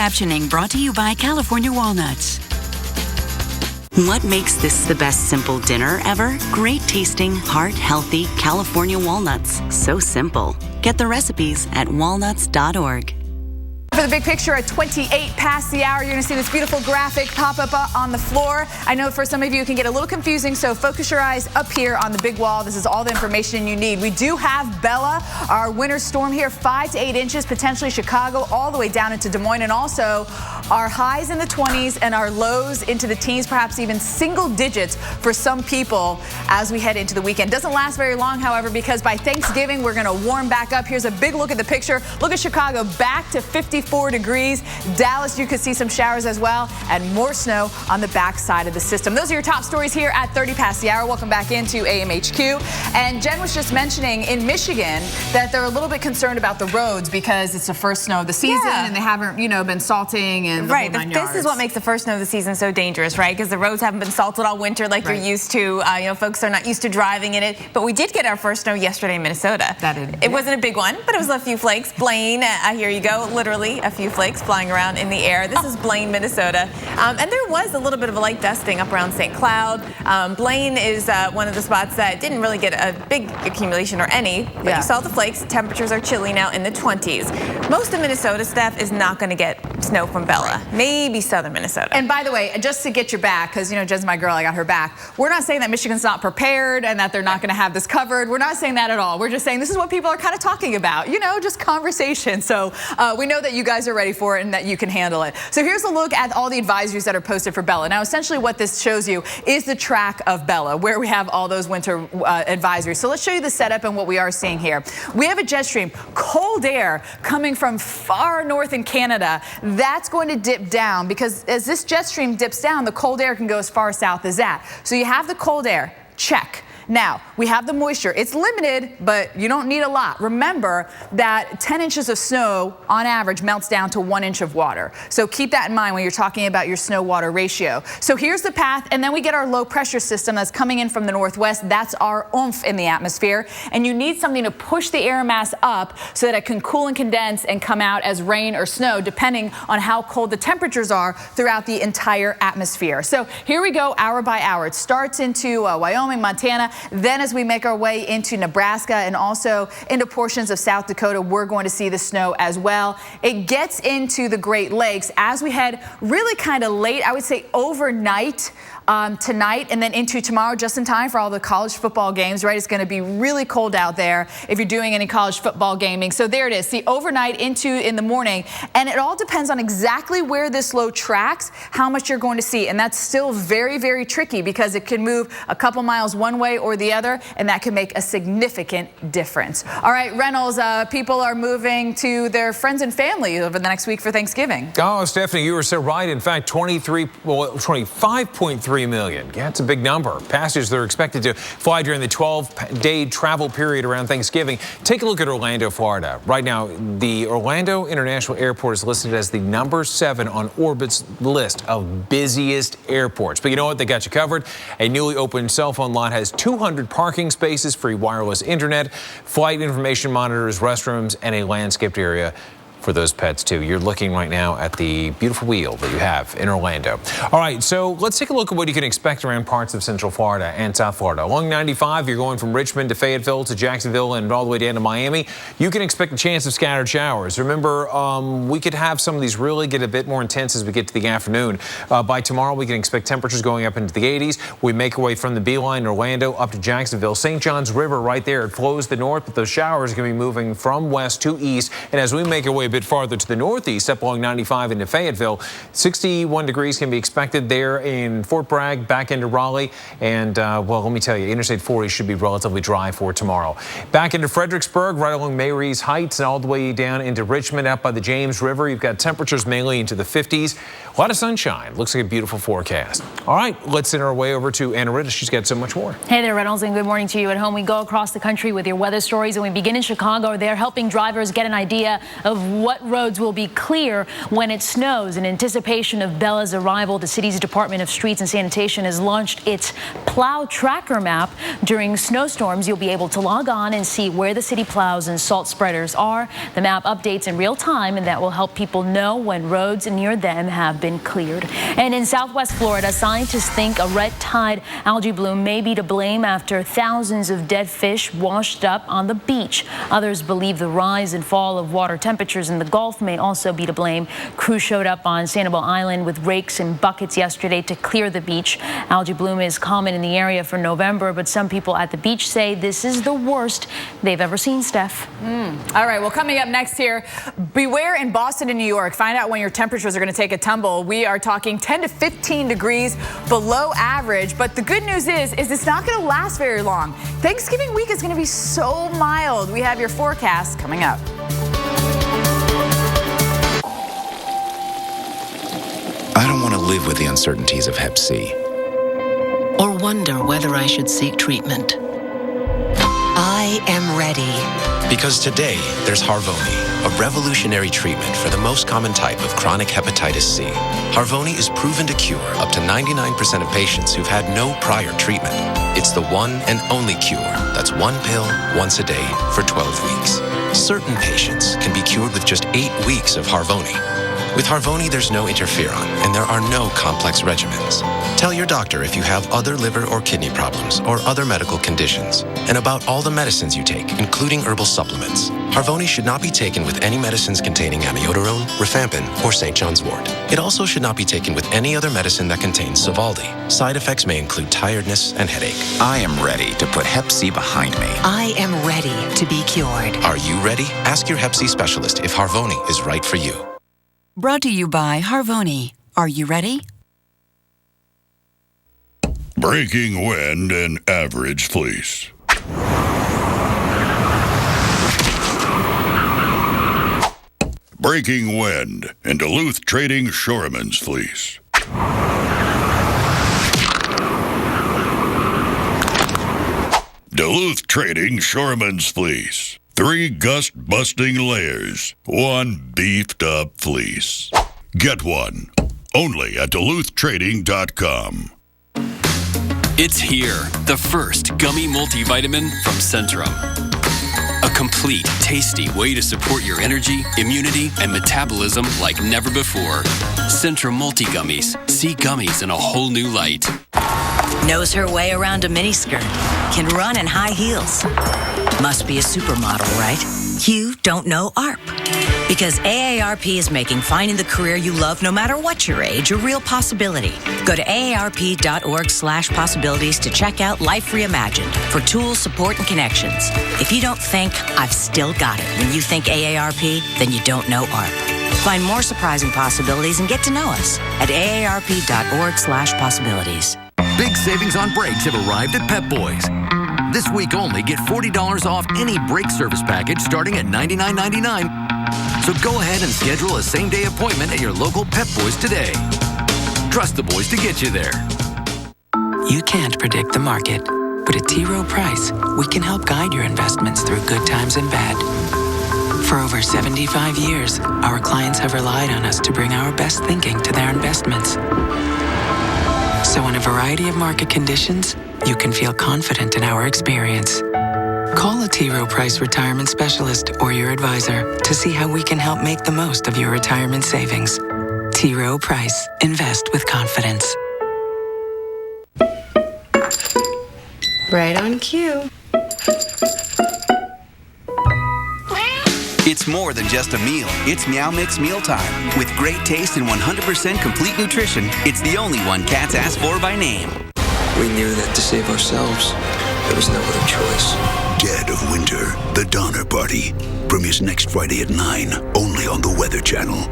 captioning brought to you by California Walnuts. What makes this the best simple dinner ever? Great tasting, heart-healthy California walnuts. So simple. Get the recipes at walnuts.org. For the big picture at 28 past the hour, you're going to see this beautiful graphic pop up on the floor. I know for some of you it can get a little confusing, so focus your eyes up here on the big wall. This is all the information you need. We do have Bella, our winter storm here, 5 to 8 inches, potentially Chicago, all the way down into Des Moines, and also our highs in the 20s and our lows into the teens, perhaps even single digits for some people as we head into the weekend. Doesn't last very long, however, because by Thanksgiving, we're going to warm back up. Here's a big look at the picture. Look at Chicago, back to 54 degrees. Dallas, you could see some showers as well, and more snow on the back side of the system. Those are your top stories here at 30 past the hour. Welcome back into AMHQ. And Jen was just mentioning in Michigan that they're a little bit concerned about the roads because it's the first snow of the season and they haven't, been salting and right. This is what makes the first snow of the season so dangerous, right? Because the roads haven't been salted all winter like you're used to. Folks are not used to driving in it. But we did get our first snow yesterday in Minnesota. It wasn't a big one, but it was a few flakes. Blaine, here you go, literally a few flakes flying around in the air. This is Blaine, Minnesota. And there was a little bit of a light dusting up around St. Cloud. Blaine is one of the spots that didn't really get a big accumulation or any, but you saw the flakes. Temperatures are chilly now in the 20s. Most of Minnesota, Steph, is not going to get snow from Bella. Maybe southern Minnesota. And by the way, just to get your back, because, Jen's my girl, I got her back. We're not saying that Michigan's not prepared and that they're not going to have this covered. We're not saying that at all. We're just saying this is what people are kind of talking about, just conversation. So we know that you guys are ready for it and that you can handle it. So here's a look at all the advisories that are posted for Bella. Now, essentially what this shows you is the track of Bella, where we have all those winter advisories. So let's show you the setup and what we are seeing here. We have a jet stream, cold air coming from far north in Canada. That's going to dip down because as this jet stream dips down, the cold air can go as far south as that. So you have the cold air, check. Now, we have the moisture. It's limited, but you don't need a lot. Remember that 10 inches of snow on average melts down to 1 inch of water. So keep that in mind when you're talking about your snow-water ratio. So here's the path, and then we get our low pressure system that's coming in from the northwest. That's our oomph in the atmosphere. And you need something to push the air mass up so that it can cool and condense and come out as rain or snow, depending on how cold the temperatures are throughout the entire atmosphere. So here we go, hour by hour. It starts into Wyoming, Montana. Then as we make our way into Nebraska and also into portions of South Dakota, we're going to see the snow as well. It gets into the Great Lakes as we head really kind of late, I would say overnight. Tonight and then into tomorrow, just in time for all the college football games, right? It's going to be really cold out there if you're doing any college football gaming. So there it is, the overnight into in the morning. And it all depends on exactly where this low tracks, how much you're going to see. And that's still very, very tricky because it can move a couple miles one way or the other, and that can make a significant difference. All right, Reynolds, people are moving to their friends and family over the next week for Thanksgiving. Oh, Stephanie, you were so right. In fact, 25.3 million. Yeah, it's a big number. Passengers that are expected to fly during the 12-day travel period around Thanksgiving. Take a look at Orlando, Florida. Right now, the Orlando International Airport is listed as the number 7 on Orbit's list of busiest airports. But you know what? They got you covered. A newly opened cell phone lot has 200 parking spaces, free wireless internet, flight information monitors, restrooms, and a landscaped area for those pets too. You're looking right now at the beautiful wheel that you have in Orlando. All right, so let's take a look at what you can expect around parts of Central Florida and South Florida. Along 95, you're going from Richmond to Fayetteville to Jacksonville and all the way down to Miami. You can expect a chance of scattered showers. Remember, we could have some of these really get a bit more intense as we get to the afternoon. By tomorrow, we can expect temperatures going up into the 80s. We make our way from the Beeline in Orlando up to Jacksonville. St. Johns River right there, it flows the north, but those showers are going to be moving from west to east. And as we make our way bit farther to the northeast, up along 95 into Fayetteville, 61 degrees can be expected there in Fort Bragg, back into Raleigh. And, well, let me tell you, Interstate 40 should be relatively dry for tomorrow. Back into Fredericksburg, right along Mary's Heights, and all the way down into Richmond, up by the James River. You've got temperatures mainly into the 50s. A lot of sunshine. Looks like a beautiful forecast. All right, let's send our way over to Anna Ritta. She's got so much more. Hey there, Reynolds, and good morning to you at home. We go across the country with your weather stories, and we begin in Chicago. They're helping drivers get an idea of what roads will be clear when it snows. In anticipation of Bella's arrival, the city's Department of Streets and Sanitation has launched its Plow Tracker map. During snowstorms, you'll be able to log on and see where the city plows and salt spreaders are. The map updates in real time, and that will help people know when roads near them have been cleared. And in Southwest Florida, scientists think a red tide algae bloom may be to blame after thousands of dead fish washed up on the beach. Others believe the rise and fall of water temperatures in the Gulf may also be to blame. Crews showed up on Sanibel Island with rakes and buckets yesterday to clear the beach. Algae bloom is common in the area for November, but some people at the beach say this is the worst they've ever seen, Steph. All right, well, coming up next here, beware in Boston and New York. Find out when your temperatures are going to take a tumble. We are talking 10 to 15 degrees below average, but the good news is it's not going to last very long. Thanksgiving week is going to be so mild. We have your forecast coming up. I don't want to live with the uncertainties of Hep C. Or wonder whether I should seek treatment. I am ready. Because today, there's Harvoni, a revolutionary treatment for the most common type of chronic hepatitis C. Harvoni is proven to cure up to 99% of patients who've had no prior treatment. It's the one and only cure that's one pill once a day for 12 weeks. Certain patients can be cured with just 8 weeks of Harvoni. With Harvoni, there's no interferon, and there are no complex regimens. Tell your doctor if you have other liver or kidney problems or other medical conditions, and about all the medicines you take, including herbal supplements. Harvoni should not be taken with any medicines containing amiodarone, rifampin, or St. John's wort. It also should not be taken with any other medicine that contains Sovaldi. Side effects may include tiredness and headache. I am ready to put Hep C behind me. I am ready to be cured. Are you ready? Ask your Hep C specialist if Harvoni is right for you. Brought to you by Harvoni. Are you ready? Breaking wind and average fleece. Breaking wind and Duluth Trading Shoreman's fleece. Duluth Trading Shoreman's fleece. 3 gust-busting layers, 1 beefed-up fleece. Get one, only at DuluthTrading.com. It's here, the first gummy multivitamin from Centrum. A complete, tasty way to support your energy, immunity, and metabolism like never before. Centrum Multi-Gummies. See gummies in a whole new light. Knows her way around a miniskirt. Can run in high heels. Must be a supermodel, right? You don't know AARP. Because AARP is making finding the career you love no matter what your age a real possibility. Go to aarp.org/possibilities to check out Life Reimagined for tools, support, and connections. If you don't think I've still got it when you think AARP, then you don't know AARP. Find more surprising possibilities and get to know us at aarp.org/possibilities. Big savings on brakes have arrived at Pep Boys. This week only, get $40 off any brake service package starting at $99.99. So go ahead and schedule a same-day appointment at your local Pep Boys today. Trust the boys to get you there. You can't predict the market, but at T. Rowe Price, we can help guide your investments through good times and bad. For over 75 years, our clients have relied on us to bring our best thinking to their investments. So in a variety of market conditions, you can feel confident in our experience. Call a T. Rowe Price retirement specialist or your advisor to see how we can help make the most of your retirement savings. T. Rowe Price. Invest with confidence. Right on cue. It's more than just a meal. It's Meow Mix Mealtime. With great taste and 100% complete nutrition, it's the only one cats ask for by name. We knew that to save ourselves, there was no other choice. Dead of Winter, The Donner Party. Premieres next Friday at 9, only on the Weather Channel.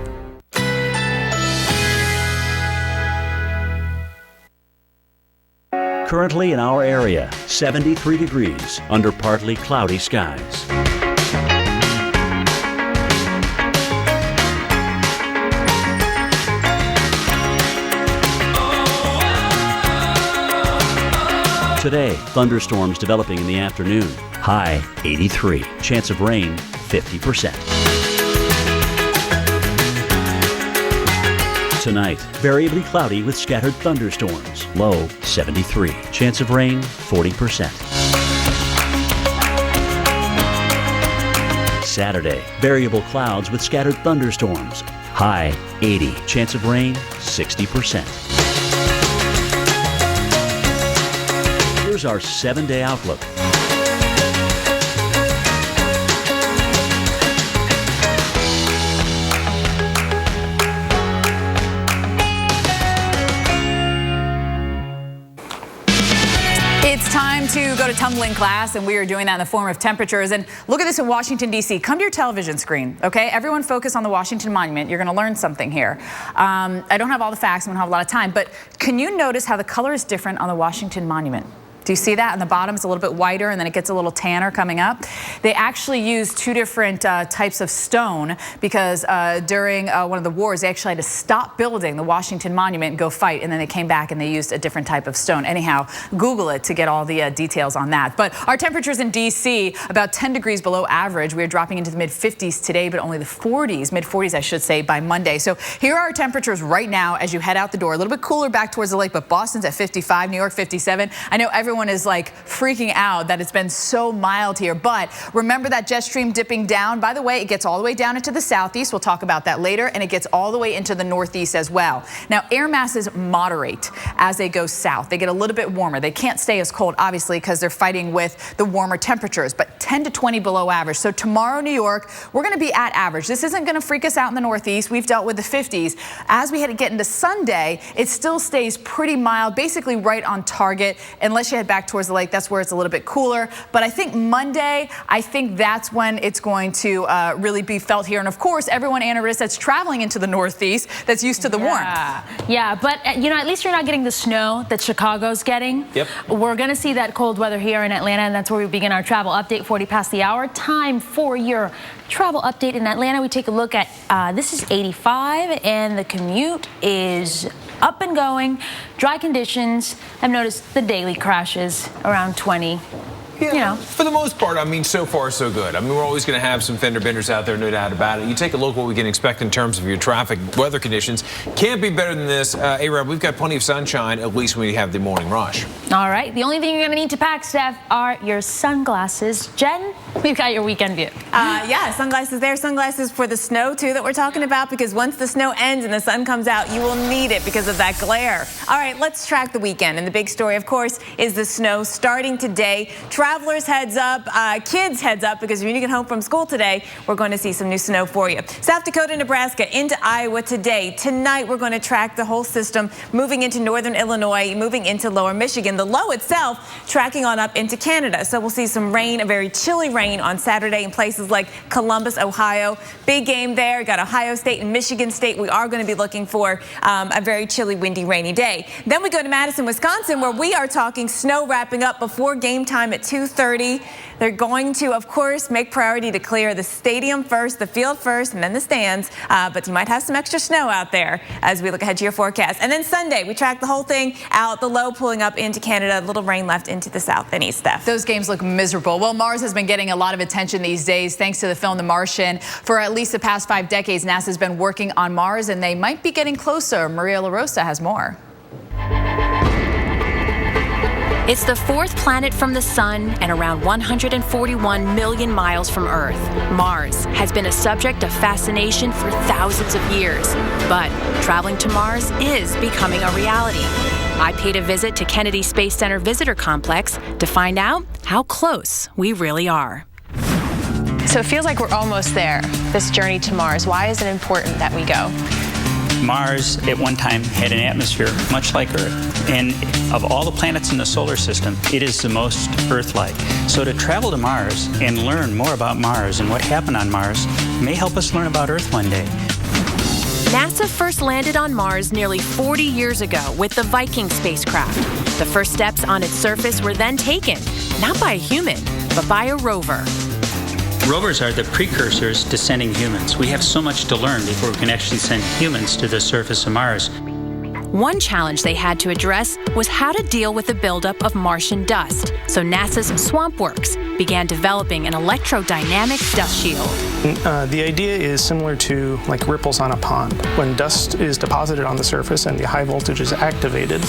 Currently in our area, 73 degrees under partly cloudy skies. Today, thunderstorms developing in the afternoon. High 83. Chance of rain 50%. Tonight, variably cloudy with scattered thunderstorms. Low 73. Chance of rain 40%. Saturday, variable clouds with scattered thunderstorms. High 80. Chance of rain 60%. Here's our 7-day outlook. It's time to go to tumbling class, and we are doing that in the form of temperatures. And look at this in Washington, D.C. Come to your television screen, okay? Everyone focus on the Washington Monument. You're going to learn something here. I don't have all the facts. I don't have a lot of time. But can you notice how the color is different on the Washington Monument? Do you see that? On the bottom, it's a little bit whiter, and then it gets a little tanner coming up. They actually used two different types of stone because during one of the wars, they actually had to stop building the Washington Monument and go fight, and then they came back and they used a different type of stone. Anyhow, Google it to get all the details on that. But our temperatures in D.C., about 10 degrees below average. We are dropping into the mid-50s today, but only the 40s, mid-40s, I should say, by Monday. So here are our temperatures right now as you head out the door. A little bit cooler back towards the lake, but Boston's at 55, New York 57. I know everyone is like freaking out that it's been so mild here, but remember that jet stream dipping down. By the way, it gets all the way down into the southeast. We'll talk about that later, and it gets all the way into the northeast as well. Now, air masses moderate as they go south. They get a little bit warmer. They can't stay as cold, obviously, because they're fighting with the warmer temperatures, but 10 to 20 below average. So tomorrow, New York, we're going to be at average. This isn't going to freak us out in the northeast. We've dealt with the 50s. As we get into Sunday, it still stays pretty mild, basically right on target, unless you head back towards the lake. That's where it's a little bit cooler. But I think Monday, I think that's when it's going to really be felt here. And of course, everyone, Anna Riss, that's traveling into the northeast, that's used to the warmth. Yeah, but you know, at least you're not getting the snow that Chicago's getting. Yep. We're going to see that cold weather here in Atlanta, and that's where we begin our travel update, 40 past the hour. Time for your travel update in Atlanta. We take a look at, this is 85, and the commute is up and going. Dry conditions. I've noticed the daily crashes around 20. Yeah, you know. For the most part, I mean, so far so good. I mean, we're always going to have some fender benders out there, no doubt about it. You take a look at what we can expect in terms of your traffic, weather conditions. Can't be better than this. A-Rob, we've got plenty of sunshine, at least when we have the morning rush. All right. The only thing you're going to need to pack, Steph, are your sunglasses. Jen, we've got your weekend view. Yeah, sunglasses there. Sunglasses for the snow, too, that we're talking about, because once the snow ends and the sun comes out, you will need it because of that glare. All right, let's track the weekend. And the big story, of course, is the snow starting today. Travelers, heads up. Kids, heads up, because when you get home from school today, we're going to see some new snow for you. South Dakota, Nebraska, into Iowa today. Tonight, we're going to track the whole system, moving into northern Illinois, moving into lower Michigan. The low itself tracking on up into Canada. So we'll see some rain, a very chilly rain on Saturday in places like Columbus, Ohio. Big game there. Got Ohio State and Michigan State. We are going to be looking for a very chilly, windy, rainy day. Then we go to Madison, Wisconsin, where we are talking snow wrapping up before game time at 2:30. They're going to, of course, make priority to clear the stadium first, the field first, and then the stands. But you might have some extra snow out there as we look ahead to your forecast. And then Sunday, we track the whole thing out, the low pulling up into Canada, a little rain left into the south and east, Steph. Those games look miserable. Well, Mars has been getting a lot of attention these days thanks to the film The Martian. For at least the past 5 decades, NASA's been working on Mars, and they might be getting closer. Maria LaRosa has more. It's the 4th planet from the sun and around 141 million miles from Earth. Mars has been a subject of fascination for thousands of years, but traveling to Mars is becoming a reality. I paid a visit to Kennedy Space Center Visitor Complex to find out how close we really are. So it feels like we're almost there, this journey to Mars. Why is it important that we go? Mars at one time had an atmosphere much like Earth, and of all the planets in the solar system, it is the most Earth-like. So to travel to Mars and learn more about Mars and what happened on Mars may help us learn about Earth one day. NASA first landed on Mars nearly 40 years ago with the Viking spacecraft. The first steps on its surface were then taken, not by a human, but by a rover. Rovers are the precursors to sending humans. We have so much to learn before we can actually send humans to the surface of Mars. One challenge they had to address was how to deal with the buildup of Martian dust. So NASA's SwampWorks began developing an electrodynamic dust shield. The idea is similar to like ripples on a pond. When dust is deposited on the surface and the high voltage is activated,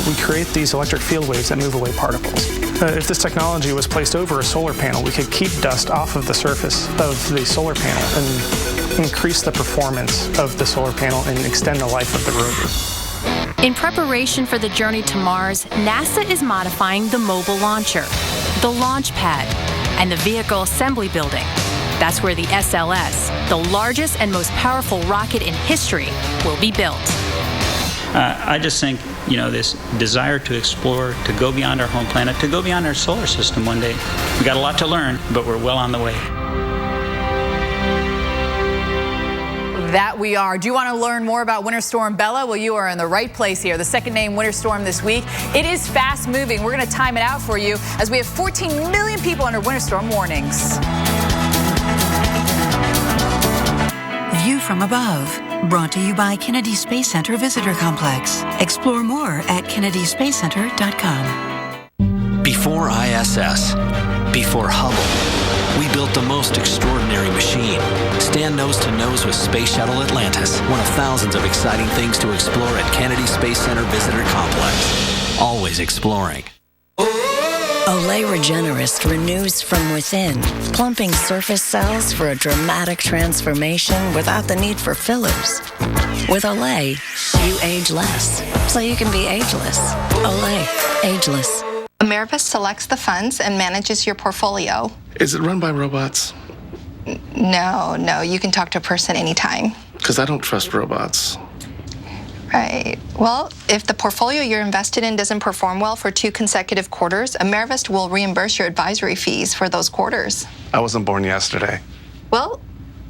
we create these electric field waves that move away particles. If this technology was placed over a solar panel, we could keep dust off of the surface of the solar panel and increase the performance of the solar panel and extend the life of the rover. In preparation for the journey to Mars, NASA is modifying the mobile launcher, the launch pad, and the vehicle assembly building. That's where the SLS, the largest and most powerful rocket in history, will be built. I just think, this desire to explore, to go beyond our home planet, to go beyond our solar system one day. We've got a lot to learn, but we're well on the way. That we are. Do you want to learn more about Winter Storm Bella? Well, you are in the right place here. The second named winter storm this week. It is fast moving. We're going to time it out for you as we have 14 million people under winter storm warnings. View from above. Brought to you by Kennedy Space Center Visitor Complex. Explore more at kennedysspacecenter.com. Before ISS, before Hubble, we built the most extraordinary machine. Stand nose to nose with Space Shuttle Atlantis, one of thousands of exciting things to explore at Kennedy Space Center Visitor Complex. Always exploring. Olay Regenerist renews from within, plumping surface cells for a dramatic transformation without the need for fillers. With Olay, you age less, so you can be ageless. Olay, ageless. Amerivest selects the funds and manages your portfolio. Is it run by robots? No, you can talk to a person anytime. Because I don't trust robots. Right. Well, if the portfolio you're invested in doesn't perform well for 2 consecutive quarters, Amerivest will reimburse your advisory fees for those quarters. I wasn't born yesterday. Well,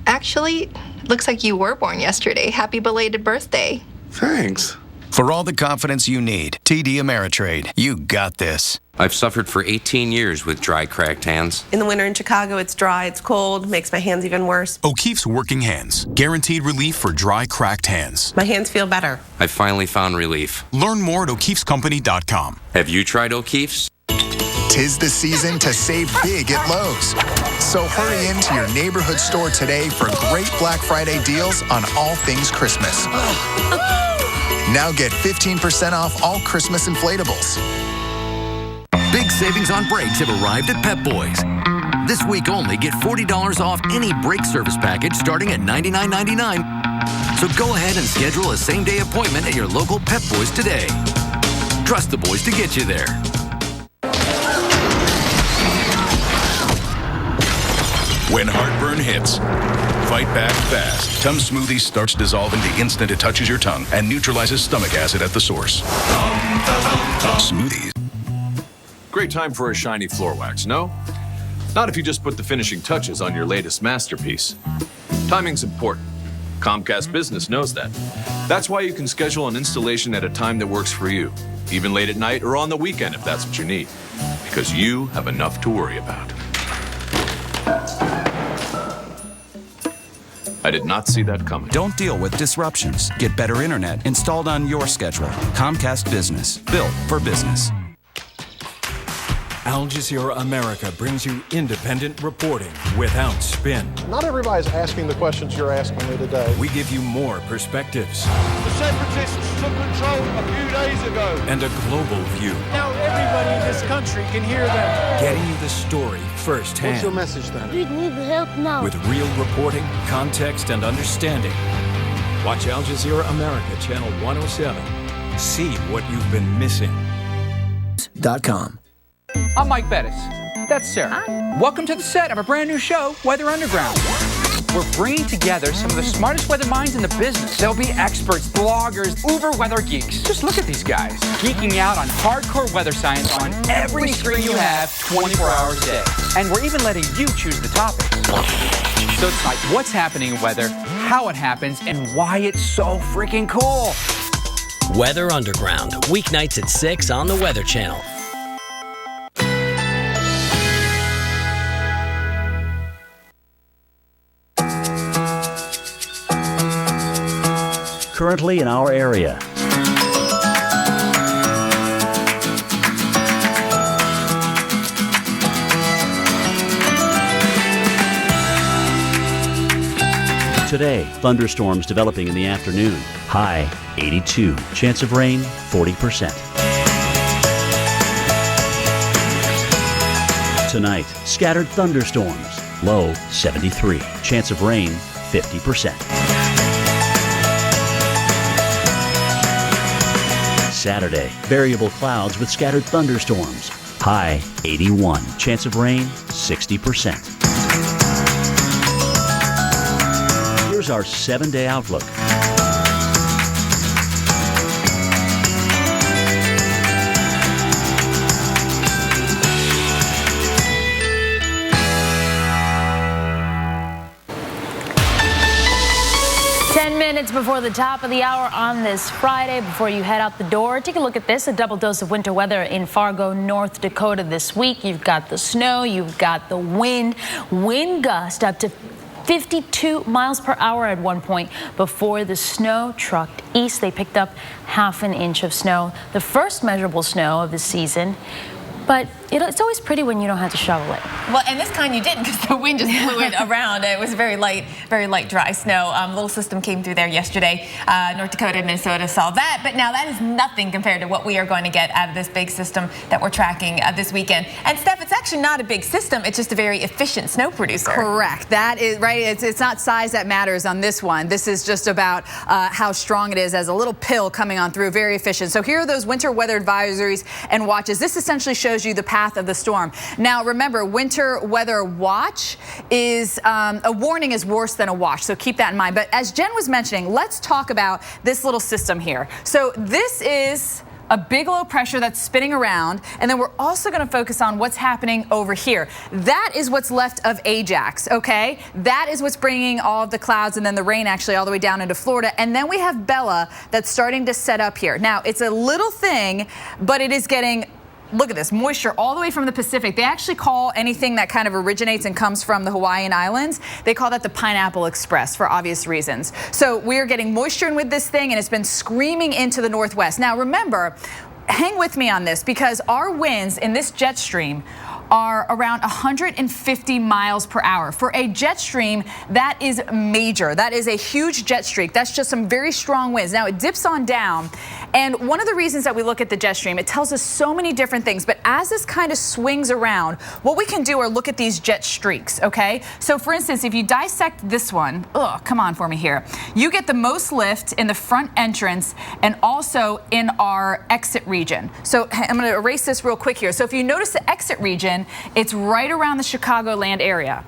actually, looks like you were born yesterday. Happy belated birthday. Thanks. For all the confidence you need, TD Ameritrade. You got this. I've suffered for 18 years with dry, cracked hands. In the winter in Chicago, it's dry, it's cold, makes my hands even worse. O'Keefe's Working Hands. Guaranteed relief for dry, cracked hands. My hands feel better. I finally found relief. Learn more at o'keefescompany.com. Have you tried O'Keefe's? 'Tis the season to save big at Lowe's. So hurry into your neighborhood store today for great Black Friday deals on all things Christmas. Now get 15% off all Christmas inflatables. Big savings on brakes have arrived at Pep Boys. This week only, get $40 off any brake service package starting at $99.99. So go ahead and schedule a same-day appointment at your local Pep Boys today. Trust the boys to get you there. When heartburn hits, fight back fast. Tums Smoothie starts dissolving the instant it touches your tongue and neutralizes stomach acid at the source. Smoothies. Great time for a shiny floor wax, no? Not if you just put the finishing touches on your latest masterpiece. Timing's important. Comcast Business knows that. That's why you can schedule an installation at a time that works for you, even late at night or on the weekend if that's what you need, because you have enough to worry about. I did not see that coming. Don't deal with disruptions. Get better internet installed on your schedule. Comcast Business, built for business. Al Jazeera America brings you independent reporting without spin. Not everybody's asking the questions you're asking me today. We give you more perspectives. The separatists took control a few days ago. And a global view. Now everybody in this country can hear them. Getting you the story firsthand. What's your message then? We need help now. With real reporting, context, and understanding. Watch Al Jazeera America, Channel 107. See what you've been missing. .com. I'm Mike Bettis. That's Sarah. Welcome to the set of a brand new show, Weather Underground. We're bringing together some of the smartest weather minds in the business. There'll be experts, bloggers, uber weather geeks. Just look at these guys, geeking out on hardcore weather science on every screen you have 24 hours a day. And we're even letting you choose the topics. So it's like what's happening in weather, how it happens, and why it's so freaking cool. Weather Underground, weeknights at 6 on the Weather Channel. Currently in our area, Today, thunderstorms developing in the afternoon. High 82. Chance of rain 40%. Tonight, scattered thunderstorms. Low 73. Chance of rain 50%. Saturday, variable clouds with scattered thunderstorms. High 81. Chance of rain 60%. Here's our 7-day outlook. Minutes before the top of the hour on this Friday, before you head out the door, take a look at this, a double dose of winter weather in Fargo, North Dakota this week. You've got the snow, you've got the wind gust up to 52 miles per hour at one point before the snow trucked east. They picked up half an inch of snow, the first measurable snow of the season. But it's always pretty when you don't have to shovel it. Well, and this kind you didn't, because the wind just blew it around. It was very light, dry snow. Little system came through there yesterday. North Dakota and Minnesota saw that. But now that is nothing compared to what we are going to get out of this big system that we're tracking this weekend. And Steph, it's actually not a big system. It's just a very efficient snow producer. Correct. That is right. It's not size that matters on this one. This is just about how strong it is as a little pill coming on through. Very efficient. So here are those winter weather advisories and watches. This essentially shows you the path of the storm. Now, remember, winter weather watch is a warning is worse than a watch, so keep that in mind. But as Jen was mentioning, let's talk about this little system here. So this is a big low pressure that's spinning around, and then we're also going to focus on what's happening over here. That is what's left of Ajax, okay? That is what's bringing all of the clouds and then the rain actually all the way down into Florida. And then we have Bella that's starting to set up here. Now, it's a little thing, but it is getting, look at this, moisture all the way from the Pacific. They actually call anything that kind of originates and comes from the Hawaiian Islands, they call that the Pineapple Express for obvious reasons. So we are getting moisture in with this thing, and it's been screaming into the northwest. Now remember, hang with me on this, because our winds in this jet stream are around 150 miles per hour. For a jet stream, that is major. That is a huge jet streak. That's just some very strong winds. Now it dips on down, and one of the reasons that we look at the jet stream, it tells us so many different things, but as this kind of swings around, what we can do are look at these jet streaks, okay? So for instance, if you dissect this one, come on for me here, you get the most lift in the front entrance and also in our exit region. So I'm gonna erase this real quick here. So if you notice the exit region, it's right around the Chicagoland area.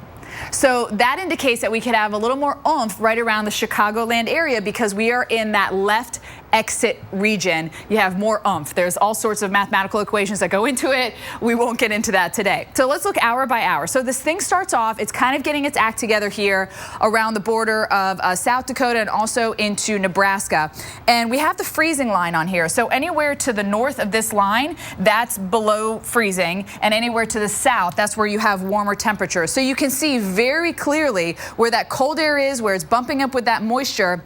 So that indicates that we could have a little more oomph right around the Chicagoland area because we are in that left exit region. You have more oomph. There's all sorts of mathematical equations that go into it. We won't get into that today. So let's look hour by hour. So this thing starts off, it's kind of getting its act together here around the border of South Dakota and also into Nebraska. And we have the freezing line on here. So anywhere to the north of this line, that's below freezing. And anywhere to the south, that's where you have warmer temperatures. So you can see very clearly where that cold air is, where it's bumping up with that moisture.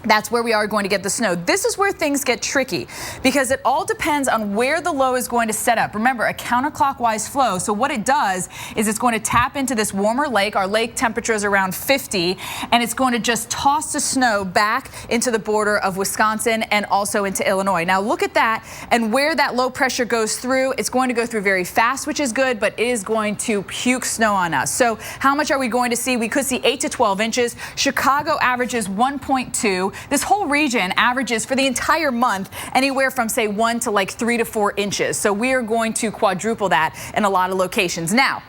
That's where we are going to get the snow. This is where things get tricky because it all depends on where the low is going to set up. Remember, a counterclockwise flow. So what it does is it's going to tap into this warmer lake. Our lake temperature is around 50, and it's going to just toss the snow back into the border of Wisconsin and also into Illinois. Now look at that, and where that low pressure goes through, it's going to go through very fast, which is good, but it is going to puke snow on us. So how much are we going to see? We could see 8 to 12 inches. Chicago averages 1.2. This whole region averages for the entire month anywhere from, say, 1 to like 3 to 4 inches. So we are going to quadruple that in a lot of locations. Now,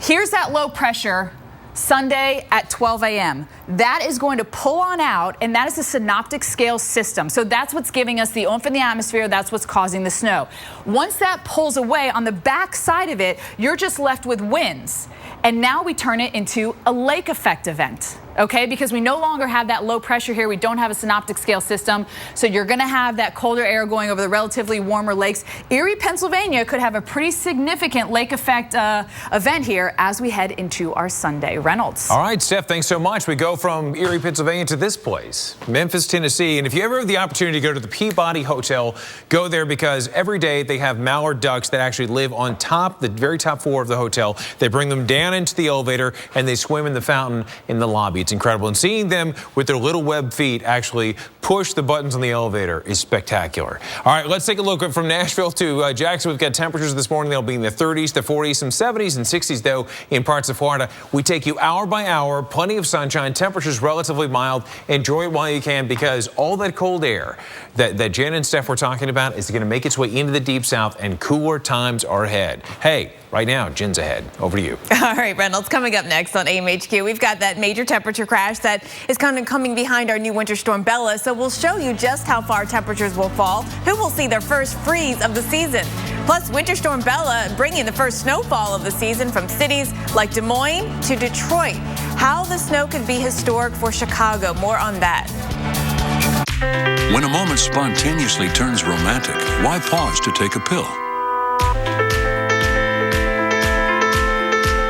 here's that low pressure Sunday at 12 a.m. That is going to pull on out, and that is a synoptic scale system. So that's what's giving us the oomph in the atmosphere. That's what's causing the snow. Once that pulls away, on the back side of it, you're just left with winds. and now we turn it into a lake effect event. Okay, because we no longer have that low pressure here. We don't have a synoptic scale system. So you're going to have that colder air going over the relatively warmer lakes. Erie, Pennsylvania could have a pretty significant lake effect event here as we head into our Sunday. Reynolds. All right, Steph, thanks so much. We go from Erie, Pennsylvania to this place, Memphis, Tennessee. And if you ever have the opportunity to go to the Peabody Hotel, go there because every day they have mallard ducks that actually live on top, the very top floor of the hotel. They bring them down into the elevator and they swim in the fountain in the lobby. It's incredible. And seeing them with their little web feet actually push the buttons on the elevator is spectacular. All right, let's take a look from Nashville to Jackson. We've got temperatures this morning. They'll be in the 30s, the 40s, some 70s and 60s, though, in parts of Florida. We take you hour by hour, plenty of sunshine, temperatures relatively mild. Enjoy it while you can because all that cold air that Jen and Steph were talking about is going to make its way into the deep south and cooler times are ahead. Hey, right now, Jen's ahead. Over to you. All right, Reynolds, coming up next on AMHQ, we've got that major temperature crash that is kind of coming behind our new winter storm Bella. So we'll show you just how far temperatures will fall, who will see their first freeze of the season. Plus, Winter Storm Bella bringing the first snowfall of the season from cities like Des Moines to Detroit. How the snow could be historic for Chicago. More on that. When a moment spontaneously turns romantic, why pause to take a pill?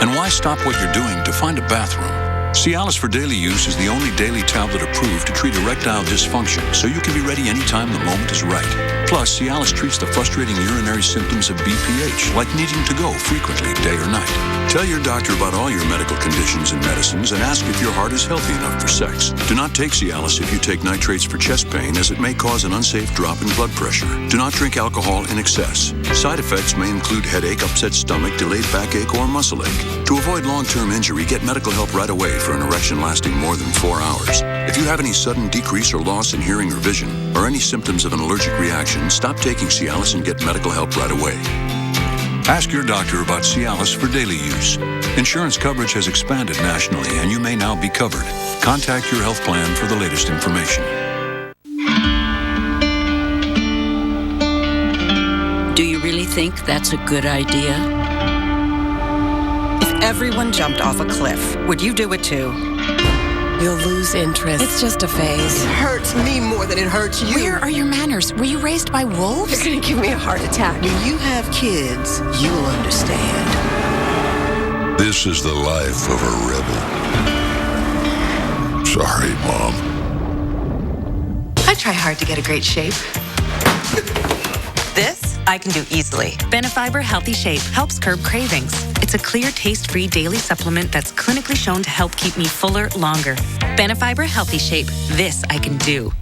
And why stop what you're doing to find a bathroom? Cialis for daily use is the only daily tablet approved to treat erectile dysfunction, so you can be ready anytime the moment is right. Plus, Cialis treats the frustrating urinary symptoms of BPH, like needing to go frequently, day or night. Tell your doctor about all your medical conditions and medicines and ask if your heart is healthy enough for sex. Do not take Cialis if you take nitrates for chest pain, as it may cause an unsafe drop in blood pressure. Do not drink alcohol in excess. Side effects may include headache, upset stomach, delayed backache, or muscle ache. To avoid long-term injury, get medical help right away for an erection lasting more than 4 hours. If you have any sudden decrease or loss in hearing or vision, or any symptoms of an allergic reaction, stop taking Cialis and get medical help right away. Ask your doctor about Cialis for daily use. Insurance coverage has expanded nationally, and you may now be covered. Contact your health plan for the latest information. Do you really think that's a good idea? If everyone jumped off a cliff, would you do it too? You'll lose interest. It's just a phase. It hurts me more than it hurts you. Where are your manners? Were you raised by wolves? You're gonna give me a heart attack. When you have kids, you'll understand. This is the life of a rebel. Sorry, Mom. I try hard to get a great shape. This I can do easily. Benefiber Healthy Shape helps curb cravings. It's a clear, taste-free daily supplement that's clinically shown to help keep me fuller longer. Benefiber Healthy Shape. This I can do.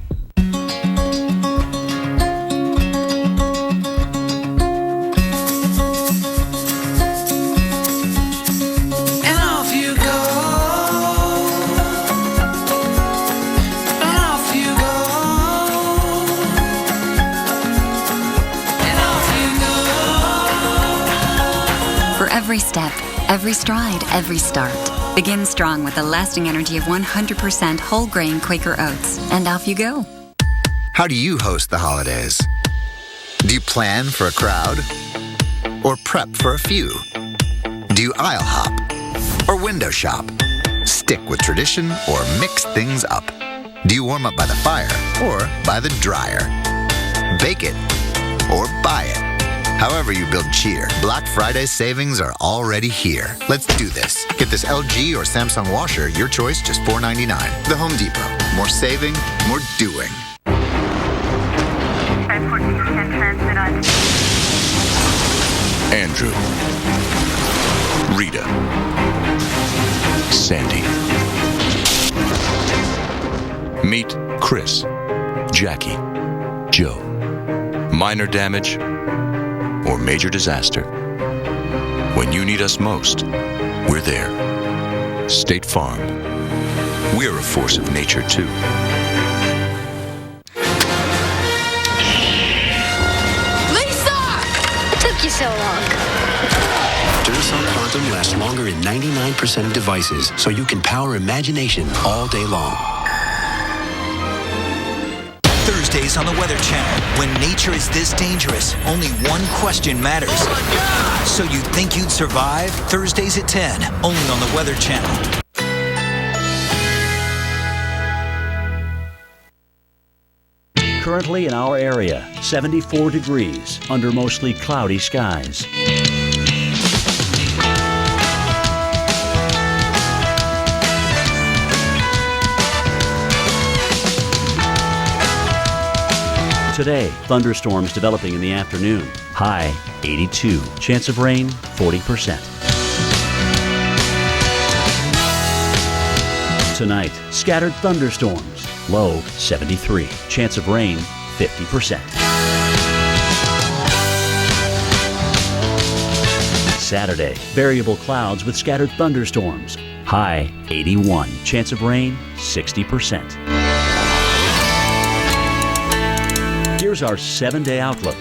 Every step, every stride, every start. Begin strong with the lasting energy of 100% whole grain Quaker oats. And off you go. How do you host the holidays? Do you plan for a crowd? Or prep for a few? Do you aisle hop? Or window shop? Stick with tradition or mix things up? Do you warm up by the fire or by the dryer? Bake it or buy it? However you build cheer, Black Friday savings are already here. Let's do this. Get this LG or Samsung washer, your choice, just $4.99. The Home Depot. More saving, more doing. Andrew. Rita. Sandy. Meet Chris. Jackie. Joe. Minor damage or major disaster. When you need us most, we're there. State Farm. We're a force of nature, too. Lisa! It took you so long. Duracell Quantum lasts longer in 99% of devices, so you can power imagination all day long. Thursdays on the Weather Channel. When nature is this dangerous, only one question matters. Oh my God! So you think you'd survive? Thursdays at 10, only on the Weather Channel. Currently in our area, 74 degrees under mostly cloudy skies. Today, thunderstorms developing in the afternoon. High 82. Chance of rain 40%. Tonight, scattered thunderstorms. Low 73. Chance of rain 50%. Saturday, variable clouds with scattered thunderstorms. High 81. Chance of rain 60%. Here's our 7-day outlook.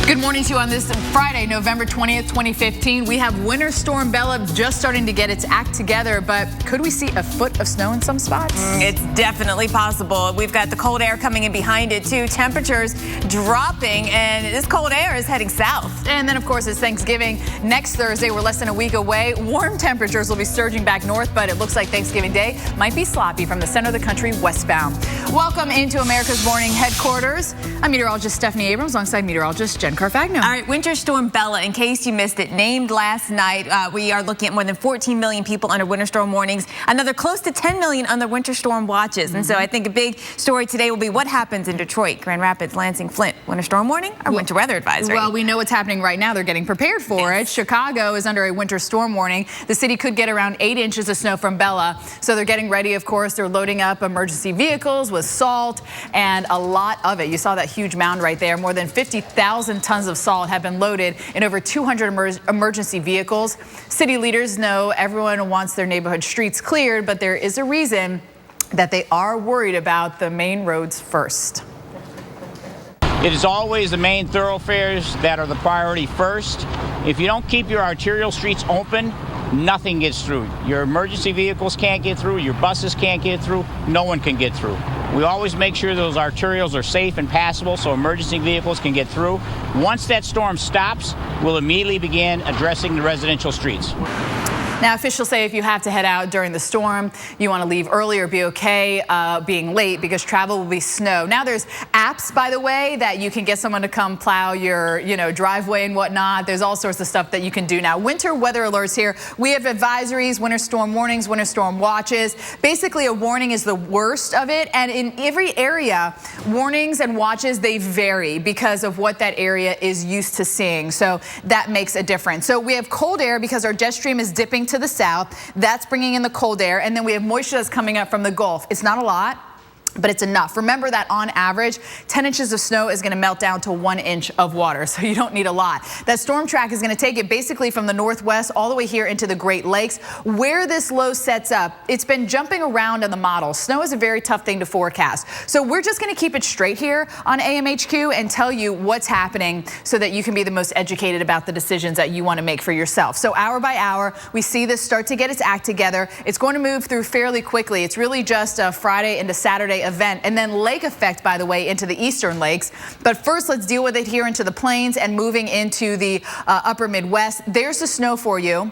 Good morning to you on this Friday, November 20th, 2015. We have Winter Storm Bella just starting to get its act together, but could we see a foot of snow in some spots? It's definitely possible. We've got the cold air coming in behind it too. Temperatures dropping, and this cold air is heading south. And then, of course, it's Thanksgiving. Next Thursday, we're less than a week away. Warm temperatures will be surging back north, but it looks like Thanksgiving Day might be sloppy from the center of the country westbound. Welcome into America's Morning Headquarters. I'm meteorologist Stephanie Abrams alongside meteorologist Jen Carfagno. All right, Winter Storm Bella, in case you missed it, named last night. We are looking at more than 14 million people under winter storm warnings, another close to 10 million under winter storm watches. And so I think a big story today will be what happens in Detroit, Grand Rapids, Lansing, Flint. Winter storm warning or winter weather advisory? Well, we know what's happening right now. They're getting prepared for it. Chicago is under a winter storm warning. The city could get around 8 inches of snow from Bella. So they're getting ready, of course. They're loading up emergency vehicles with salt and a lot of it. You saw that huge mound right there. More than 50,000 tons of salt have been loaded in over 200 emergency vehicles. City leaders know everyone wants their neighborhood streets cleared, but there is a reason that they are worried about the main roads first. It is always the main thoroughfares that are the priority first. If you don't keep your arterial streets open, nothing gets through. Your emergency vehicles can't get through, your buses can't get through, no one can get through. We always make sure those arterials are safe and passable so emergency vehicles can get through. Once that storm stops, we'll immediately begin addressing the residential streets. Now, officials say if you have to head out during the storm, you want to leave early or be okay being late because travel will be snow. Now, there's apps, by the way, that you can get someone to come plow your, driveway and whatnot. There's all sorts of stuff that you can do now. Winter weather alerts here. We have advisories, winter storm warnings, winter storm watches. Basically, a warning is the worst of it. And in every area, warnings and watches, they vary because of what that area is used to seeing. So that makes a difference. So we have cold air because our jet stream is dipping to the south. That's bringing in the cold air. And then we have moisture that's coming up from the Gulf. It's not a lot, but it's enough. Remember that on average, 10 inches of snow is going to melt down to 1 inch of water, so you don't need a lot. That storm track is going to take it basically from the northwest all the way here into the Great Lakes. Where this low sets up, it's been jumping around on the model. Snow is a very tough thing to forecast. So we're just going to keep it straight here on AMHQ and tell you what's happening so that you can be the most educated about the decisions that you want to make for yourself. So hour by hour, we see this start to get its act together. It's going to move through fairly quickly. It's really just a Friday into Saturday event, and then lake effect, by the way, into the eastern lakes. But first, let's deal with it here into the plains and moving into the upper Midwest. There's the snow for you.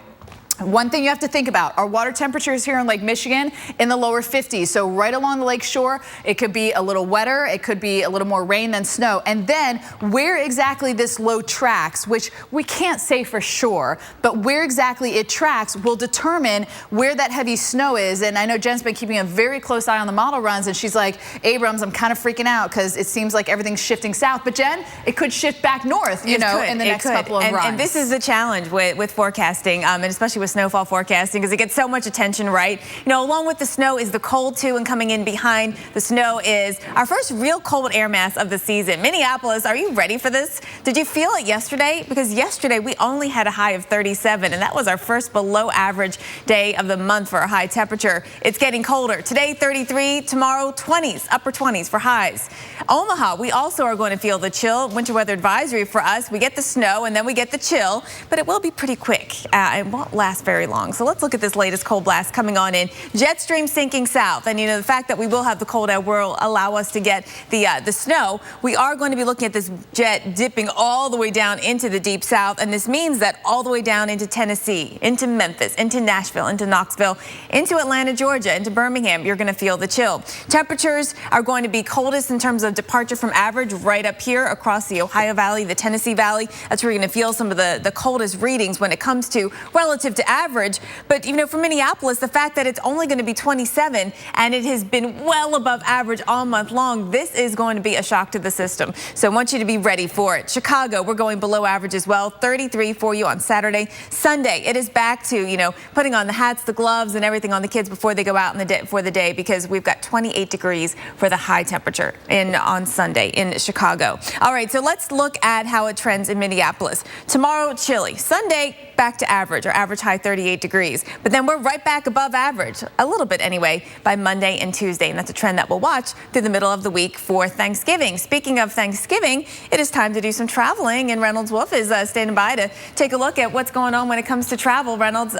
One thing you have to think about, our water temperatures here in Lake Michigan in the lower 50s. So right along the lake shore, it could be a little wetter. It could be a little more rain than snow. And then where exactly this low tracks, which we can't say for sure, but where exactly it tracks will determine where that heavy snow is. And I know Jen's been keeping a very close eye on the model runs, and she's like, Abrams, I'm kind of freaking out because it seems like everything's shifting south. But Jen, it could shift back north, in the next couple of runs. And this is the challenge with forecasting, and especially with with snowfall forecasting because it gets so much attention, right? You know, along with the snow is the cold too, and coming in behind the snow is our first real cold air mass of the season. Minneapolis, are you ready for this? Did you feel it yesterday? Because yesterday we only had a high of 37, and that was our first below average day of the month for a high temperature. It's getting colder. Today 33, tomorrow 20s, upper 20s for highs. Omaha, we also are going to feel the chill. Winter weather advisory for us. We get the snow and then we get the chill, but it will be pretty quick. It won't last very long. So let's look at this latest cold blast coming on in. Jet stream sinking south, and you know the fact that we will have the cold air will allow us to get the snow. We are going to be looking at this jet dipping all the way down into the deep south, and this means that all the way down into Tennessee, into Memphis, into Nashville, into Knoxville, into Atlanta, Georgia, into Birmingham, you're going to feel the chill. Temperatures are going to be coldest in terms of departure from average right up here across the Ohio Valley, the Tennessee Valley. That's where you're going to feel some of the coldest readings when it comes to relative to average. But, you know, for Minneapolis, the fact that it's only going to be 27 and it has been well above average all month long, this is going to be a shock to the system. So I want you to be ready for it. Chicago, we're going below average as well. 33 for you on Saturday. Sunday, it is back to, you know, putting on the hats, the gloves, and everything on the kids before they go out for the day, because we've got 28 degrees for the high temperature on Sunday in Chicago. All right, so let's look at how it trends in Minneapolis. Tomorrow, chilly. Sunday, back to average, or average high 38 degrees. But then we're right back above average, a little bit anyway, by Monday and Tuesday. And that's a trend that we'll watch through the middle of the week for Thanksgiving. Speaking of Thanksgiving, it is time to do some traveling, and Reynolds Wolf is standing by to take a look at what's going on when it comes to travel. Reynolds,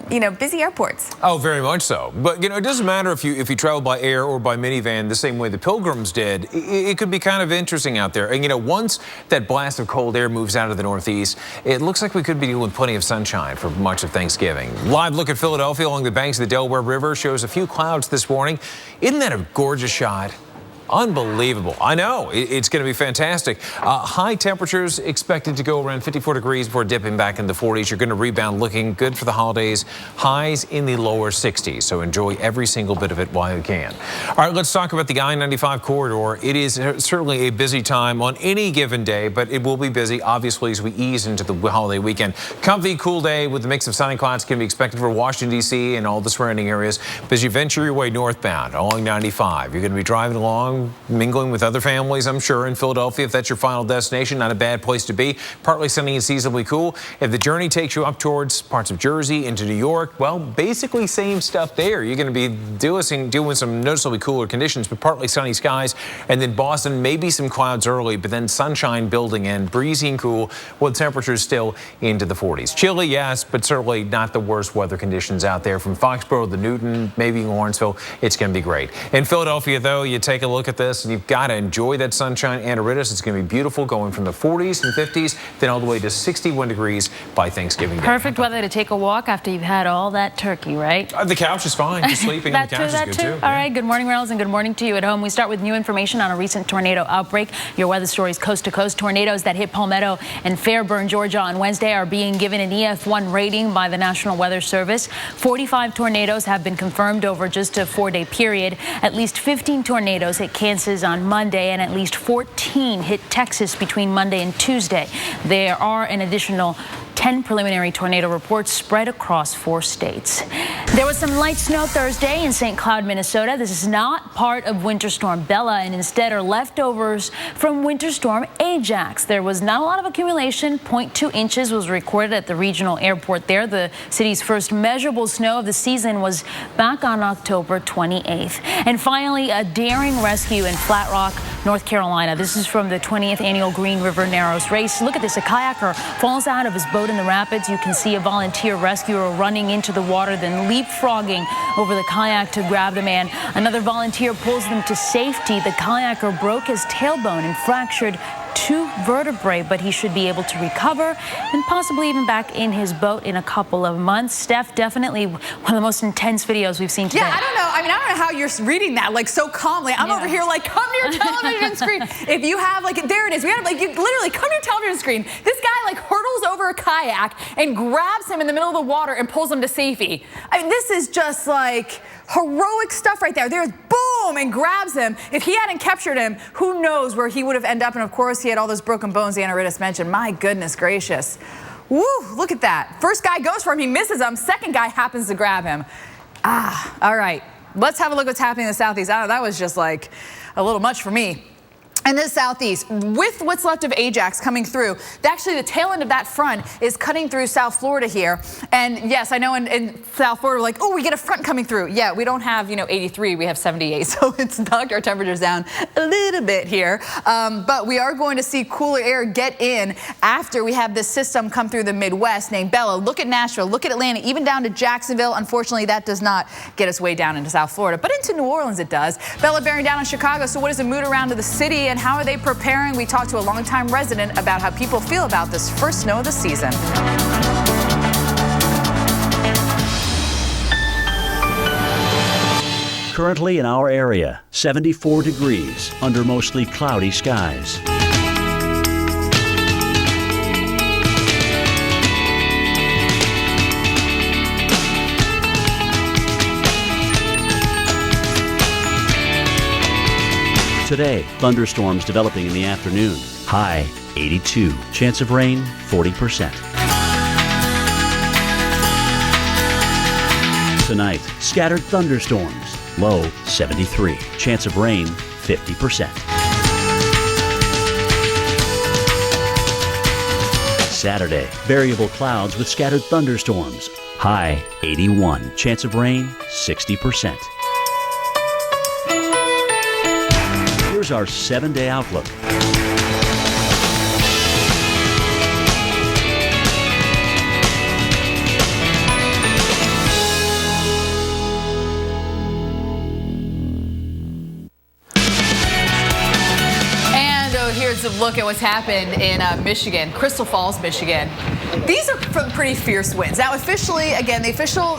you know, busy airports. Oh, very much so. But, you know, it doesn't matter if you travel by air or by minivan the same way the Pilgrims did. It could be kind of interesting out there. And, you know, once that blast of cold air moves out of the northeast, it looks like we could be with plenty of sunshine for much of Thanksgiving. Live look at Philadelphia along the banks of the Delaware River shows a few clouds this morning. Isn't that a gorgeous shot? Unbelievable. I know. It's going to be fantastic. High temperatures expected to go around 54 degrees before dipping back in the 40s. You're going to rebound, looking good for the holidays. Highs in the lower 60s. So enjoy every single bit of it while you can. All right, let's talk about the I-95 corridor. It is certainly a busy time on any given day, but it will be busy, obviously, as we ease into the holiday weekend. Comfy, cool day with a mix of sun and clouds can be expected for Washington, D.C. and all the surrounding areas. But as you venture your way northbound along 95, you're going to be driving along, mingling with other families, I'm sure, in Philadelphia. If that's your final destination, not a bad place to be. Partly sunny and seasonably cool. If the journey takes you up towards parts of Jersey into New York, well, basically same stuff there. You're going to be doing some noticeably cooler conditions, but partly sunny skies. And then Boston, maybe some clouds early, but then sunshine building in, breezy and cool, with temperatures still into the 40s. Chilly, yes, but certainly not the worst weather conditions out there. From Foxborough to Newton, maybe Lawrenceville, it's going to be great. In Philadelphia, though, you take a look at this, and you've got to enjoy that sunshine. Anaritas, it's going to be beautiful, going from the 40s and 50s, then all the way to 61 degrees by Thanksgiving Day. Perfect weather to take a walk after you've had all that turkey, right? The couch is fine. Just sleeping on the couch is good, too. All right, good morning, Reynolds, and good morning to you at home. We start with new information on a recent tornado outbreak. Your weather stories coast to coast. Tornadoes that hit Palmetto and Fairburn, Georgia on Wednesday are being given an EF1 rating by the National Weather Service. 45 tornadoes have been confirmed over just a 4-day period. At least 15 tornadoes hit Kansas on Monday, and at least 14 hit Texas between Monday and Tuesday. There are an additional 10 preliminary tornado reports spread across 4 states. There was some light snow Thursday in St. Cloud, Minnesota. This is not part of Winter Storm Bella, and instead are leftovers from Winter Storm Ajax. There was not a lot of accumulation. 0.2 inches was recorded at the regional airport there. The city's first measurable snow of the season was back on October 28th. And finally, a daring rescue in Flat Rock, North Carolina. This is from the 20th annual Green River Narrows race. Look at this. A kayaker falls out of his boat in the rapids. You can see a volunteer rescuer running into the water, then leapfrogging over the kayak to grab the man. Another volunteer pulls them to safety. The kayaker broke his tailbone and fractured 2 vertebrae, but he should be able to recover and possibly even back in his boat in a couple of months. Steph, definitely one of the most intense videos we've seen today. Yeah, I don't know. I mean, I don't know how you're reading that like so calmly. I'm over here like, come to your television screen. If you have like, there it is. We have like, you literally come to your television screen. This guy like hurdles over a kayak and grabs him in the middle of the water and pulls him to safety. I mean, this is just like heroic stuff right there. There's boom, and grabs him. If he hadn't captured him, who knows where he would have ended up. And of course, he had all those broken bones Anaritas mentioned. My goodness gracious. Woo, look at that. First guy goes for him, he misses him. Second guy happens to grab him. All right. Let's have a look what's happening in the southeast. That was just like a little much for me. And the southeast, with what's left of Ajax coming through, actually the tail end of that front is cutting through South Florida here. And yes, I know in South Florida, we're like, oh, we get a front coming through. Yeah, we don't have, 83, we have 78. So it's knocked our temperatures down a little bit here. But we are going to see cooler air get in after we have this system come through the Midwest named Bella. Look at Nashville, look at Atlanta, even down to Jacksonville. Unfortunately, that does not get us way down into South Florida, but into New Orleans it does. Bella bearing down on Chicago. So what is the mood around to the city and how are they preparing? We talked to a longtime resident about how people feel about this first snow of the season. Currently in our area, 74 degrees under mostly cloudy skies. Today, thunderstorms developing in the afternoon. High 82. Chance of rain 40%. Tonight, scattered thunderstorms. Low 73. Chance of rain 50%. Saturday, variable clouds with scattered thunderstorms. High 81. Chance of rain 60%. Here's our 7-day outlook. Here's a look at what's happened in Michigan, Crystal Falls, Michigan. These are pretty fierce winds. Now, officially, again, the official,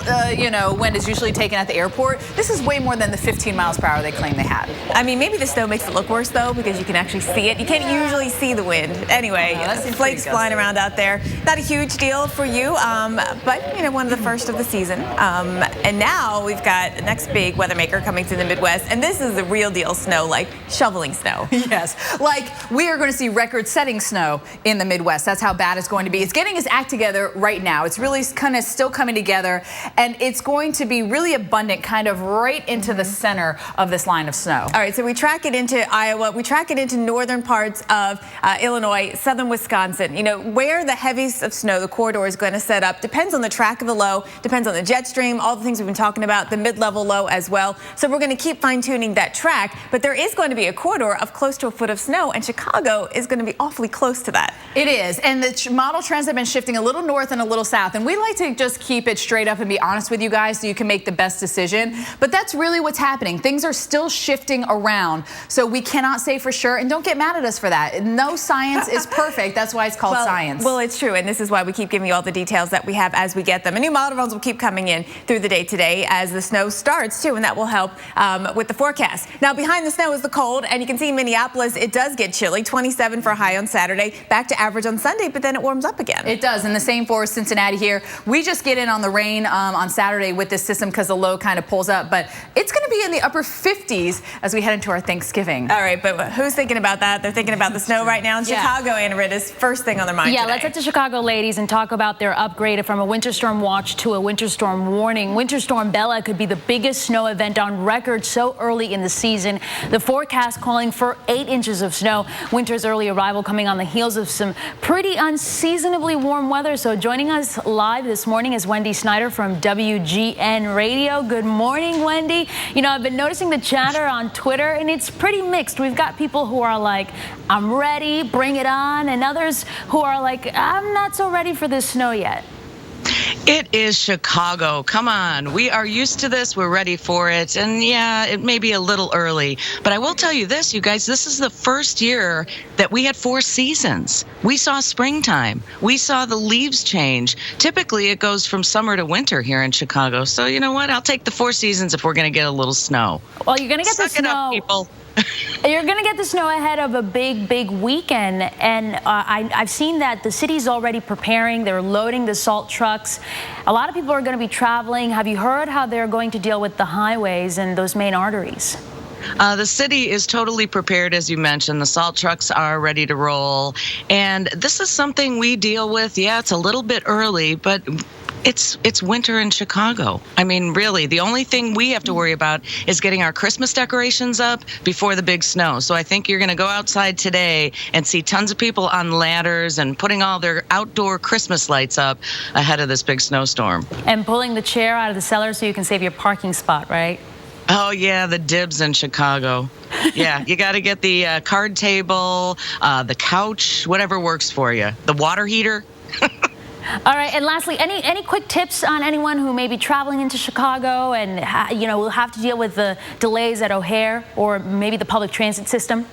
wind is usually taken at the airport. This is way more than the 15 miles per hour they claim they had. I mean, maybe the snow makes it look worse, though, because you can actually see it. You can't usually see the wind. Anyway, flakes flying around out there. Not a huge deal for you, but, one of the first of the season. And now we've got the next big weather maker coming through the Midwest, and this is the real deal snow, like shoveling snow. Yes, like we are going to see record-setting snow in the Midwest. That's how bad it's going to be. It's getting its act together right now. It's really kind of still coming together, and it's going to be really abundant kind of right into the center of this line of snow. All right, so we track it into Iowa. We track it into northern parts of Illinois, southern Wisconsin. Where the heaviest of snow, the corridor is going to set up, depends on the track of the low, depends on the jet stream, all the things we've been talking about, the mid-level low as well. So we're going to keep fine-tuning that track, but there is going to be a corridor of close to a foot of snow, and Chicago is going to be awfully close to that. It is, and the model trends have been shifting a little north and a little south, and we like to just keep it straight up and be honest with you guys so you can make the best decision. But that's really what's happening. Things are still shifting around, so we cannot say for sure, and don't get mad at us for that. No science is perfect. That's why it's called science. Well, it's true, and this is why we keep giving you all the details that we have as we get them. And new model runs will keep coming in through the day today as the snow starts too, and that will help with the forecast. Now, behind the snow is the cold, and you can see in Minneapolis, it does get chilly. 27 for a high on Saturday, back to average on Sunday, but then it warms up again. It does, and the same for Cincinnati here. We just get in on the rain on Saturday with this system because the low kind of pulls up, but it's going to be in the upper 50s as we head into our Thanksgiving. All right, but who's thinking about that? They're thinking about the snow right now in Chicago, Anna Rittis, first thing on their mind today. Let's head to Chicago, ladies, and talk about their upgrade from a winter storm watch to a winter storm warning. Winter storm Bella could be the biggest snow event on record so early in the season. The forecast calling for 8 inches of snow. Winter's early arrival coming on the heels of some pretty unseasonably warm weather. So joining us live this morning is Wendy Snyder from WGN Radio. Good morning, Wendy. I've been noticing the chatter on Twitter, and it's pretty mixed. We've got people who are like, I'm ready, bring it on, and others who are like, I'm not so ready for this snow yet. It is Chicago. Come on. We are used to this. We're ready for it. And yeah, it may be a little early. But I will tell you this, you guys, this is the first year that we had 4 seasons. We saw springtime. We saw the leaves change. Typically, it goes from summer to winter here in Chicago. So you know what? I'll take the 4 seasons if we're going to get a little snow. Well, you're going to get the snow. Suck it up, people. You're going to get the snow ahead of a big weekend, and I've seen that the city's already preparing. They're loading the salt trucks. A lot of people are going to be traveling. Have you heard how they're going to deal with the highways and those main arteries? The city is totally prepared, as you mentioned. The salt trucks are ready to roll. And this is something we deal with. Yeah, it's a little bit early, but it's winter in Chicago. I mean, really, the only thing we have to worry about is getting our Christmas decorations up before the big snow. So I think you're going to go outside today and see tons of people on ladders and putting all their outdoor Christmas lights up ahead of this big snowstorm. And pulling the chair out of the cellar so you can save your parking spot, right? Oh, yeah, the dibs in Chicago. Yeah, you got to get the card table, the couch, whatever works for you. The water heater. All right, and lastly, any quick tips on anyone who may be traveling into Chicago and will have to deal with the delays at O'Hare or maybe the public transit system?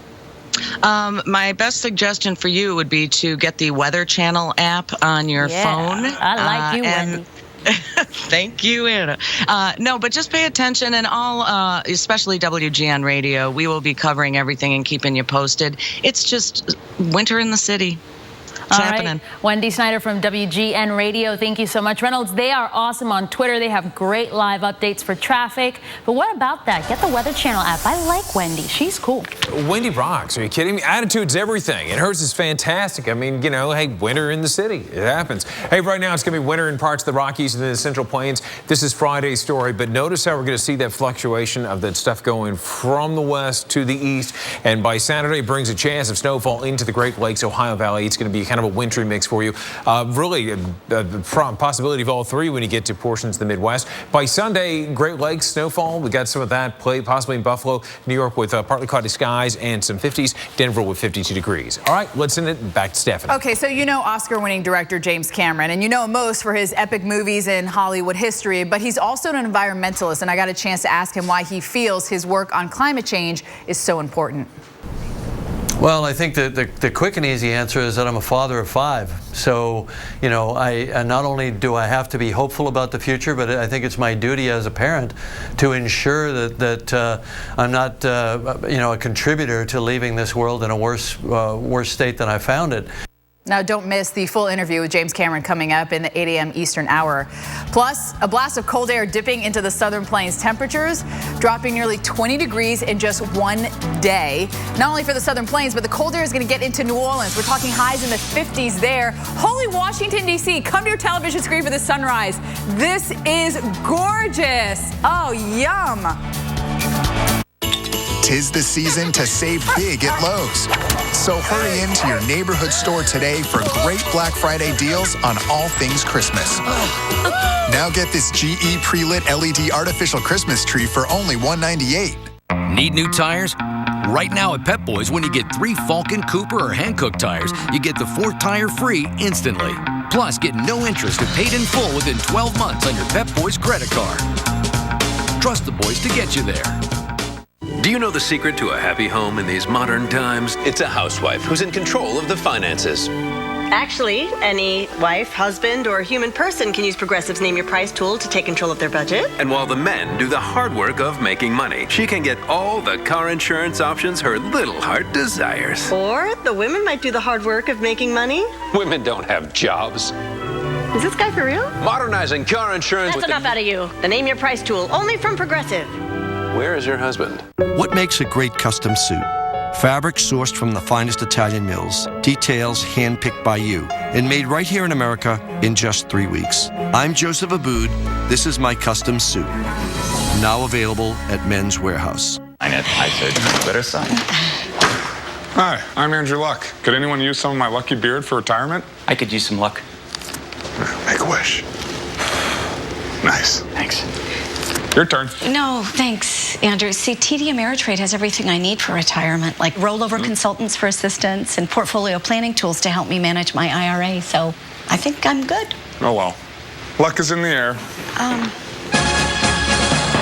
My best suggestion for you would be to get the Weather Channel app on your phone. I like you, Wendy. Thank you, Anna. No, but just pay attention, and especially WGN Radio, we will be covering everything and keeping you posted. It's just winter in the city. It's happening. Right. Wendy Snyder from WGN Radio, thank you so much. Reynolds, they are awesome on Twitter. They have great live updates for traffic. But what about that? Get the Weather Channel app. I like Wendy. She's cool. Wendy rocks. Are you kidding me? Attitude's everything. And hers is fantastic. I mean, hey, winter in the city. It happens. Hey, right now it's going to be winter in parts of the Rockies and the Central Plains. This is Friday's story. But notice how we're going to see that fluctuation of that stuff going from the west to the east. And by Saturday, it brings a chance of snowfall into the Great Lakes, Ohio Valley. It's going to be kind of a wintry mix for you. Really a possibility of all three when you get to portions of the Midwest. By Sunday, Great Lakes snowfall. We got some of that possibly in Buffalo, New York with partly cloudy skies and some 50s. Denver with 52 degrees. All right, let's send it back to Stephanie. Okay, so you know Oscar-winning director James Cameron, and you know him most for his epic movies in Hollywood history, but he's also an environmentalist, and I got a chance to ask him why he feels his work on climate change is so important. Well, I think the quick and easy answer is that I'm a father of 5. So, I not only do I have to be hopeful about the future, but I think it's my duty as a parent to ensure that I'm not, a contributor to leaving this world in a worse state than I found it. Now, don't miss the full interview with James Cameron coming up in the 8 a.m. Eastern hour. Plus, a blast of cold air dipping into the southern plains. Temperatures dropping nearly 20 degrees in just one day. Not only for the southern plains, but the cold air is going to get into New Orleans. We're talking highs in the 50s there. Holy Washington, D.C., come to your television screen for the sunrise. This is gorgeous. Oh, yum. 'Tis the season to save big at Lowe's. So hurry into your neighborhood store today for great Black Friday deals on all things Christmas. Now get this GE pre-lit LED artificial Christmas tree for only $198. Need new tires? Right now at Pep Boys, when you get 3 Falcon, Cooper, or Hankook tires, you get the 4th tire free instantly. Plus, get no interest and paid in full within 12 months on your Pep Boys credit card. Trust the boys to get you there. Do you know the secret to a happy home in these modern times? It's a housewife who's in control of the finances. Actually, any wife, husband, or human person can use Progressive's Name Your Price tool to take control of their budget. And while the men do the hard work of making money, she can get all the car insurance options her little heart desires. Or the women might do the hard work of making money. Women don't have jobs. Is this guy for real? Modernizing car insurance. That's enough out of you. The Name Your Price tool, only from Progressive. Where is your husband? What makes a great custom suit? Fabric sourced from the finest Italian mills. Details handpicked by you. And made right here in America in just 3 weeks. I'm Joseph Aboud. This is my custom suit. Now available at Men's Warehouse. I said, better sign. Hi, I'm Andrew Luck. Could anyone use some of my lucky beard for retirement? I could use some luck. Make a wish. Nice. Thanks. Your turn. No, thanks, Andrew. See, TD Ameritrade has everything I need for retirement, like rollover consultants for assistance and portfolio planning tools to help me manage my IRA. So I think I'm good. Oh, well. Luck is in the air.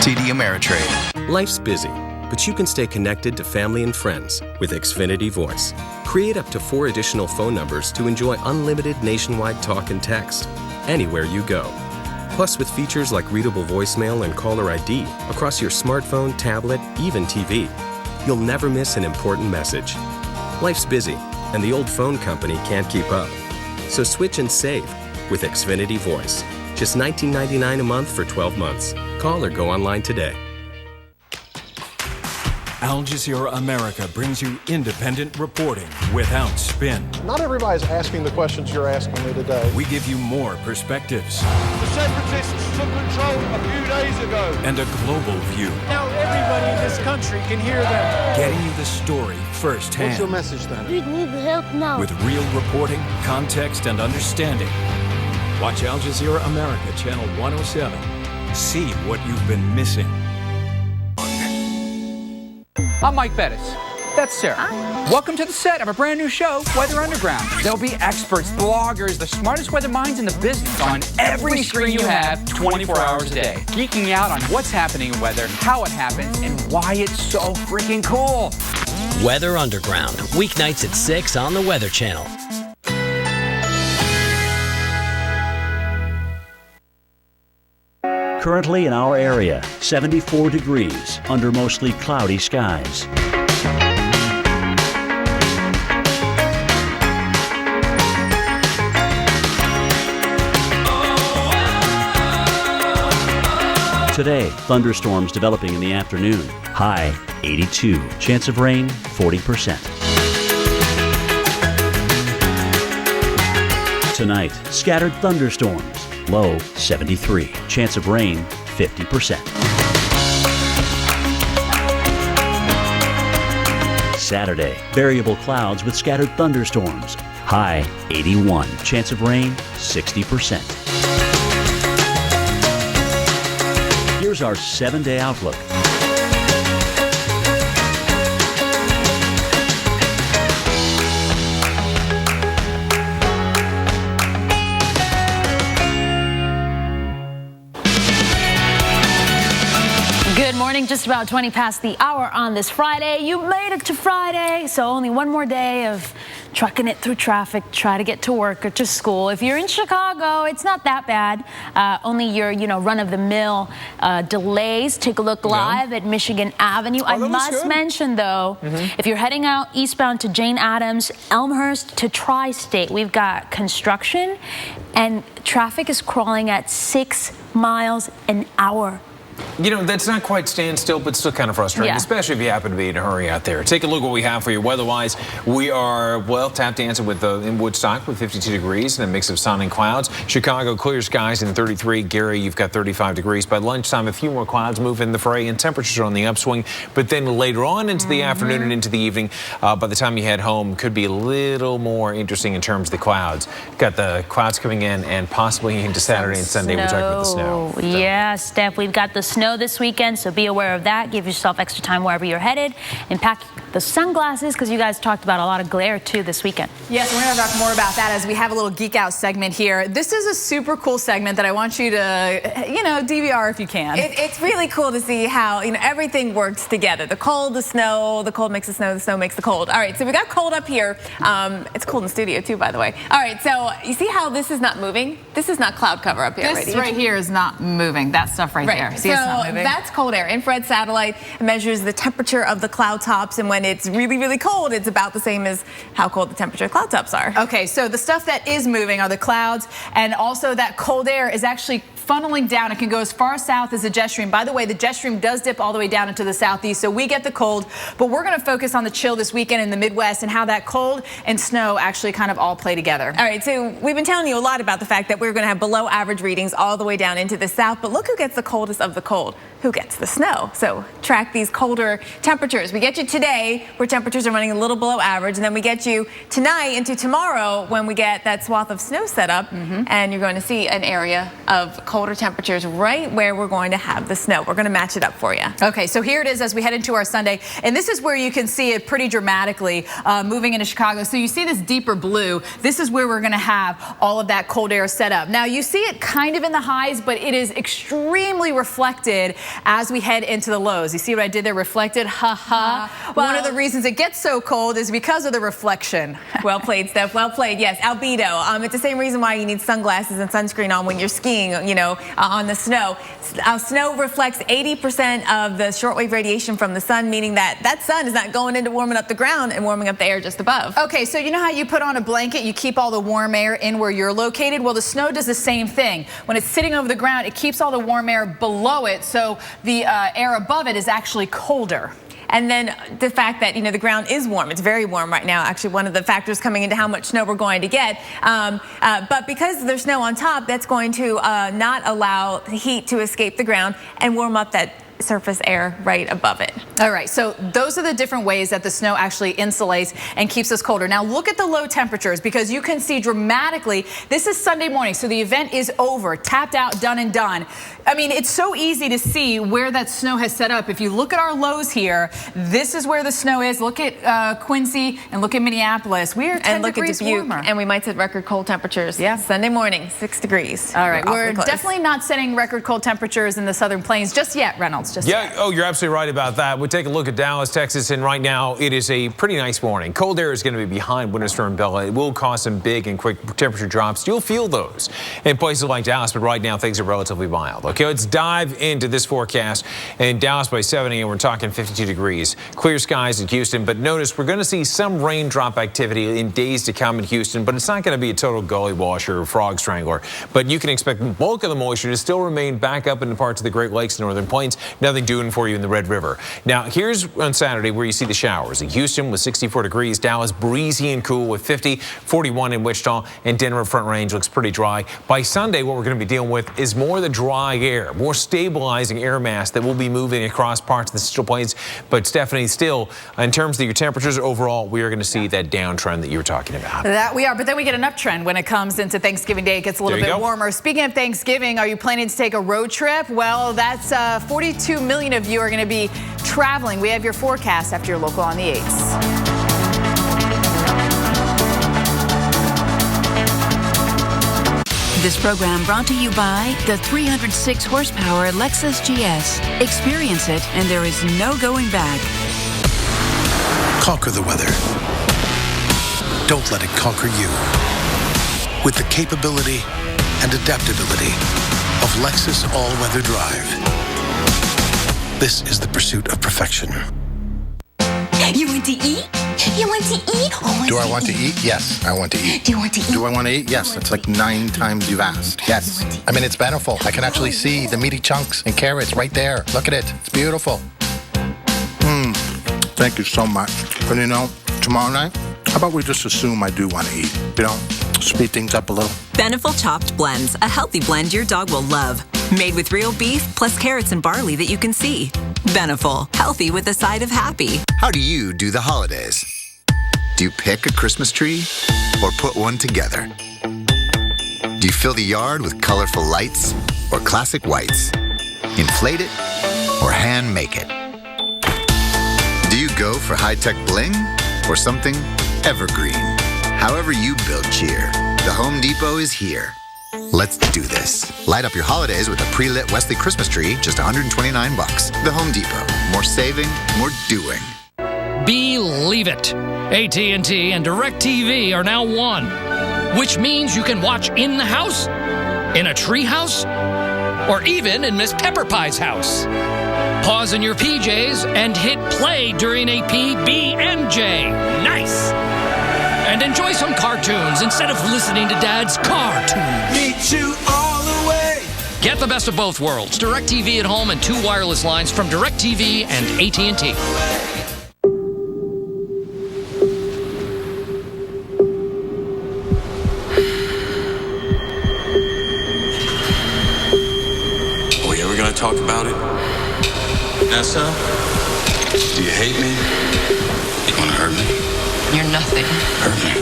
TD Ameritrade. Life's busy, but you can stay connected to family and friends with Xfinity Voice. Create up to 4 additional phone numbers to enjoy unlimited nationwide talk and text anywhere you go. Plus, with features like readable voicemail and caller ID across your smartphone, tablet, even TV, you'll never miss an important message. Life's busy, and the old phone company can't keep up. So switch and save with Xfinity Voice. Just $19.99 a month for 12 months. Call or go online today. Al Jazeera America brings you independent reporting without spin. Not everybody's asking the questions you're asking me today. We give you more perspectives. The separatists took control a few days ago. And a global view. Now everybody in this country can hear them. Getting you the story firsthand. What's your message then? We need help now. With real reporting, context, and understanding. Watch Al Jazeera America, Channel 107. See what you've been missing. I'm Mike Bettis. That's Sarah. Welcome to the set of a brand new show, Weather Underground. There'll be experts, bloggers, the smartest weather minds in the business on every screen you have 24 hours a day. Geeking out on what's happening in weather, how it happens, and why it's so freaking cool. Weather Underground, weeknights at 6 on the Weather Channel. Currently in our area, 74 degrees under mostly cloudy skies. Today, thunderstorms developing in the afternoon. High 82. Chance of rain 40%. Tonight, scattered thunderstorms. Low 73. Chance of rain 50%. Saturday, variable clouds with scattered thunderstorms. High 81. Chance of rain 60%. Here's our 7-day outlook. Good morning, just about 20 past the hour on this Friday. You made it to Friday, so only one more day of trucking it through traffic, try to get to work or to school. If you're in Chicago, it's not that bad. Only your, run-of-the-mill delays. Take a look live at Michigan Avenue. I must mention, though, if you're heading out eastbound to Jane Addams, Elmhurst to Tri-State, we've got construction, and traffic is crawling at 6 miles an hour. That's not quite standstill, but still kind of frustrating, especially if you happen to be in a hurry out there. Take a look at what we have for you weather-wise. We are, tap dancing in Woodstock with 52 degrees and a mix of sun and clouds. Chicago, clear skies in 33. Gary, you've got 35 degrees. By lunchtime, a few more clouds move in the fray and temperatures are on the upswing. But then later on into the afternoon and into the evening, by the time you head home, could be a little more interesting in terms of the clouds. Got the clouds coming in and possibly into Saturday and Sunday. We're talking about the snow. Yeah, Steph, we've got the snow this weekend, so be aware of that. Give yourself extra time wherever you're headed, and pack the sunglasses because you guys talked about a lot of glare too this weekend. Yes, we're going to talk more about that as we have a little geek out segment here. This is a super cool segment that I want you to, DVR if you can. It's really cool to see how everything works together. The cold, the snow makes the snow makes the cold. All right, so we got cold up here. It's cold in the studio too, by the way. All right, so you see how this is not moving? This is not cloud cover up here. This right here is not moving. That stuff right there. See, it's not moving. That's cold air. Infrared satellite measures the temperature of the cloud tops, and when it's really, really cold, it's about the same as how cold the temperature of cloud tops are. Okay, so the stuff that is moving are the clouds, and also that cold air is actually funneling down. It can go as far south as the jet stream. By the way, the jet stream does dip all the way down into the southeast, so we get the cold, but we're going to focus on the chill this weekend in the Midwest and how that cold and snow actually kind of all play together. All right, so we've been telling you a lot about the fact that we're going to have below average readings all the way down into the south, but look who gets the coldest of the cold. Who gets the snow? So track these colder temperatures. We get you today where temperatures are running a little below average, and then we get you tonight into tomorrow when we get that swath of snow set up, and you're going to see an area of colder temperatures right where we're going to have the snow. We're going to match it up for you. Okay, so here it is as we head into our Sunday, and this is where you can see it pretty dramatically moving into Chicago. So you see this deeper blue. This is where we're going to have all of that cold air set up. Now you see it kind of in the highs, but it is extremely reflected as we head into the lows. You see what I did there? Reflected, Well, one of the reasons it gets so cold is because of the reflection. Well played, Steph. Well played. Yes, albedo. It's the same reason why you need sunglasses and sunscreen on when you're skiing, on the snow. Snow reflects 80% of the shortwave radiation from the sun, meaning that sun is not going into warming up the ground and warming up the air just above. Okay, so you know how you put on a blanket, you keep all the warm air in where you're located? Well, the snow does the same thing. When it's sitting over the ground, it keeps all the warm air below it, so the air above it is actually colder. And then the fact that, the ground is warm. It's very warm right now. Actually, one of the factors coming into how much snow we're going to get. But because there's snow on top, that's going to not allow the heat to escape the ground and warm up that surface air right above it. All right, so those are the different ways that the snow actually insulates and keeps us colder. Now look at the low temperatures, because you can see dramatically, this is Sunday morning, so the event is over, tapped out, done and done. I mean, it's so easy to see where that snow has set up. If you look at our lows here, this is where the snow is. Look at Quincy and look at Minneapolis. We are 10 degrees warmer. And we might set record cold temperatures. Yeah. Sunday morning, 6 degrees. All right, we're definitely not setting record cold temperatures in the Southern Plains just yet, Reynolds. Oh, you're absolutely right about that. We'll take a look at Dallas, Texas, and right now it is a pretty nice morning. Cold air is going to be behind Winter Storm Bella. It will cause some big and quick temperature drops. You'll feel those in places like Dallas, but right now things are relatively mild. Okay, let's dive into this forecast. In Dallas by 7 a.m., we're talking 52 degrees. Clear skies in Houston, but notice we're going to see some raindrop activity in days to come in Houston, but it's not going to be a total gully washer or frog strangler. But you can expect the bulk of the moisture to still remain back up in the parts of the Great Lakes and Northern Plains. Nothing doing for you in the Red River. Now, here's on Saturday where you see the showers. In Houston with 64 degrees, Dallas breezy and cool with 50, 41 in Wichita, and Denver Front Range looks pretty dry. By Sunday, what we're going to be dealing with is more of the dry air, more stabilizing air mass that will be moving across parts of the Central Plains. But Stephanie, still, in terms of your temperatures overall, we are going to see that downtrend that you were talking about. That we are, but then we get an uptrend when it comes into Thanksgiving Day. It gets a little bit warmer. Speaking of Thanksgiving, are you planning to take a road trip? Well, that's 42 million of you are going to be traveling. We have your forecast after your local on the 8s. This program brought to you by the 306 horsepower Lexus GS. Experience it, and there is no going back. Conquer the weather. Don't let it conquer you. With the capability and adaptability of Lexus All-Weather Drive. This is the pursuit of perfection. You want to eat? You want to eat? Do I want to eat? Yes, I want to eat. Do you want to eat? Do I want to eat? Yes, that's like 9 times you've asked. Yes. I mean, it's bountiful. I can actually see the meaty chunks and carrots right there. Look at it. It's beautiful. Thank you so much. But tomorrow night, how about we just assume I do want to eat? Speed things up a little. Beneful Chopped Blends, a healthy blend your dog will love. Made with real beef plus carrots and barley that you can see. Beneful, healthy with a side of happy. How do you do the holidays? Do you pick a Christmas tree or put one together? Do you fill the yard with colorful lights or classic whites? Inflate it or hand make it? Do you go for high-tech bling or something evergreen? However you build cheer, the Home Depot is here. Let's do this. Light up your holidays with a pre-lit Wesley Christmas tree, just $129. The Home Depot. More saving, more doing. Believe it. AT&T and DirecTV are now one, which means you can watch in the house, in a tree house, or even in Miss Pepper Pie's house. Pause in your PJs and hit play during a PB&J. Nice. And enjoy some cartoons instead of listening to Dad's cartoons. Meet you all the way. Get the best of both worlds. DirecTV at home and 2 wireless lines from DirecTV and AT&T. Are we ever gonna talk about it? Nessa? Do you hate me? You wanna hurt me? You're nothing. Hurt me.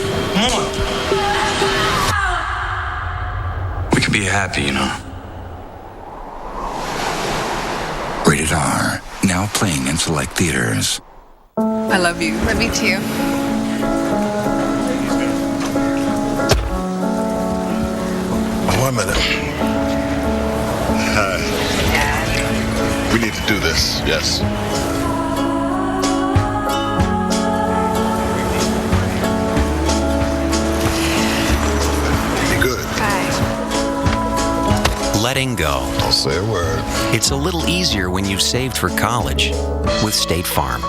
We could be happy, Rated R. Now playing in select theaters. I love you. Love you too. One minute. We need to do this, yes. Letting go. I'll say a word. It's a little easier when you've saved for college with State Farm.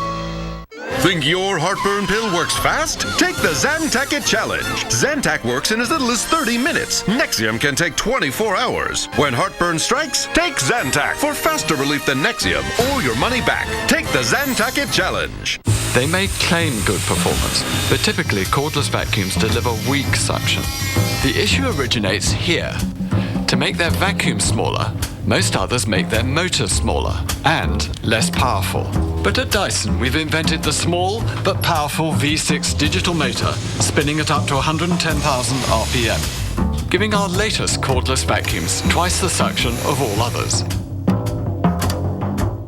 Think your heartburn pill works fast? Take the Zantac It Challenge. Zantac works in as little as 30 minutes. Nexium can take 24 hours. When heartburn strikes, take Zantac for faster relief than Nexium or your money back. Take the Zantac It Challenge. They may claim good performance, but typically cordless vacuums deliver weak suction. The issue originates here. To make their vacuum smaller, most others make their motor smaller and less powerful. But at Dyson, we've invented the small but powerful V6 digital motor, spinning at up to 110,000 RPM, giving our latest cordless vacuums twice the suction of all others.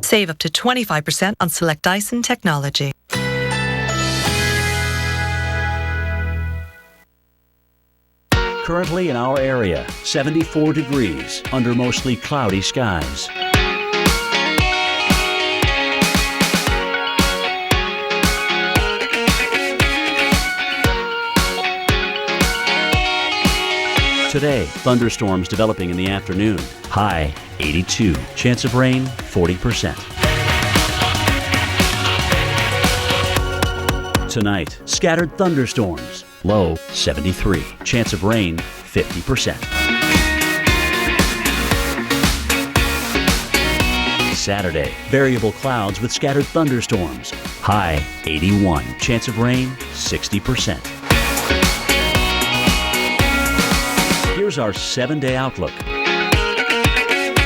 Save up to 25% on select Dyson technology. Currently in our area, 74 degrees under mostly cloudy skies. Today, thunderstorms developing in the afternoon. High 82. Chance of rain 40%. Tonight, scattered thunderstorms. Low 73. Chance of rain 50%. Saturday, variable clouds with scattered thunderstorms. High 81. Chance of rain 60%. Here's our 7-day outlook.